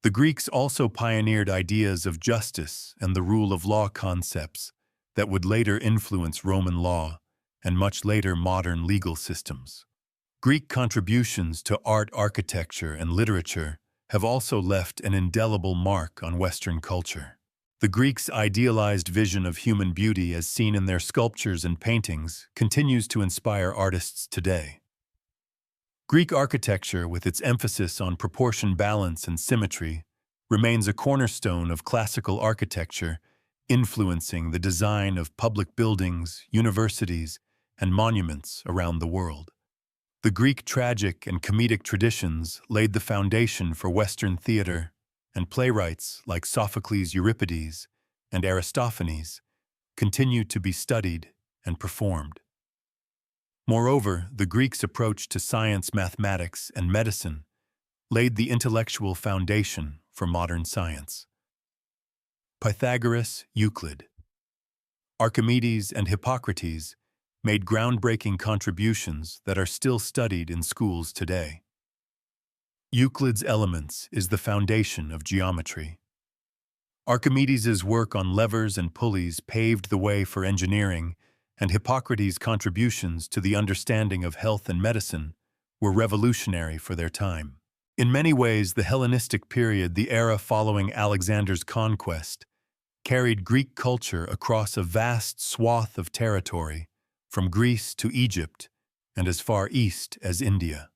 The Greeks also pioneered ideas of justice and the rule of law concepts that would later influence Roman law and much later modern legal systems. Greek contributions to art, architecture, and literature have also left an indelible mark on Western culture. The Greeks' idealized vision of human beauty as seen in their sculptures and paintings continues to inspire artists today. Greek architecture, with its emphasis on proportion, balance, and symmetry, remains a cornerstone of classical architecture, influencing the design of public buildings, universities, and monuments around the world. The Greek tragic and comedic traditions laid the foundation for Western theater, and playwrights like Sophocles, Euripides, and Aristophanes continue to be studied and performed. Moreover, the Greeks' approach to science, mathematics, and medicine laid the intellectual foundation for modern science. Pythagoras, Euclid, Archimedes, and Hippocrates made groundbreaking contributions that are still studied in schools today. Euclid's Elements is the foundation of geometry. Archimedes' work on levers and pulleys paved the way for engineering, and Hippocrates' contributions to the understanding of health and medicine were revolutionary for their time. In many ways, the Hellenistic period, the era following Alexander's conquest, carried Greek culture across a vast swath of territory, from Greece to Egypt and as far east as India.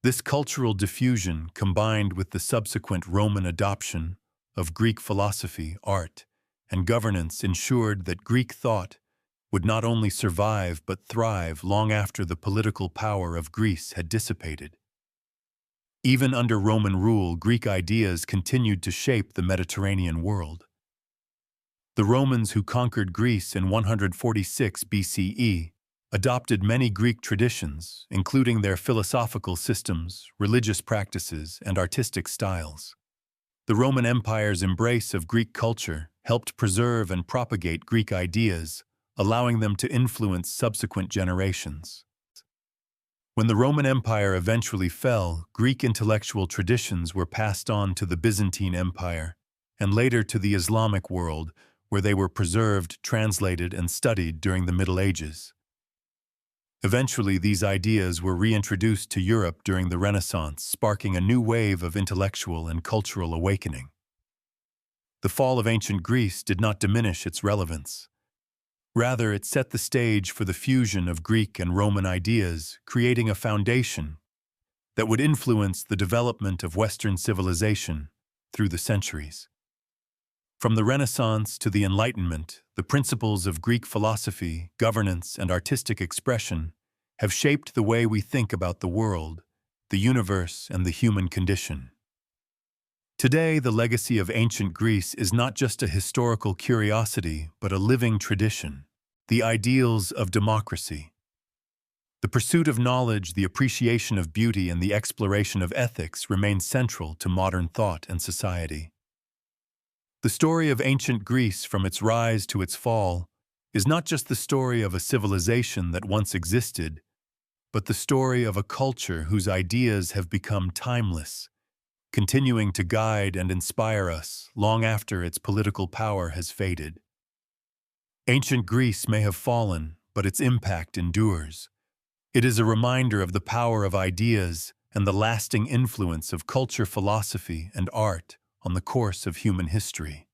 This cultural diffusion, combined with the subsequent Roman adoption of Greek philosophy, art, and governance, ensured that Greek thought would not only survive but thrive long after the political power of Greece had dissipated. Even under Roman rule, Greek ideas continued to shape the Mediterranean world. The Romans, who conquered Greece in 146 BCE, adopted many Greek traditions, including their philosophical systems, religious practices, and artistic styles. The Roman Empire's embrace of Greek culture helped preserve and propagate Greek ideas, allowing them to influence subsequent generations. When the Roman Empire eventually fell, Greek intellectual traditions were passed on to the Byzantine Empire, and later to the Islamic world, where they were preserved, translated, and studied during the Middle Ages. Eventually, these ideas were reintroduced to Europe during the Renaissance, sparking a new wave of intellectual and cultural awakening. The fall of ancient Greece did not diminish its relevance. Rather, it set the stage for the fusion of Greek and Roman ideas, creating a foundation that would influence the development of Western civilization through the centuries. From the Renaissance to the Enlightenment, the principles of Greek philosophy, governance, and artistic expression have shaped the way we think about the world, the universe, and the human condition. Today, the legacy of ancient Greece is not just a historical curiosity, but a living tradition. The ideals of democracy, the pursuit of knowledge, the appreciation of beauty, and the exploration of ethics remain central to modern thought and society. The story of ancient Greece, from its rise to its fall, is not just the story of a civilization that once existed, but the story of a culture whose ideas have become timeless, continuing to guide and inspire us long after its political power has faded. Ancient Greece may have fallen, but its impact endures. It is a reminder of the power of ideas and the lasting influence of culture, philosophy, and art on the course of human history.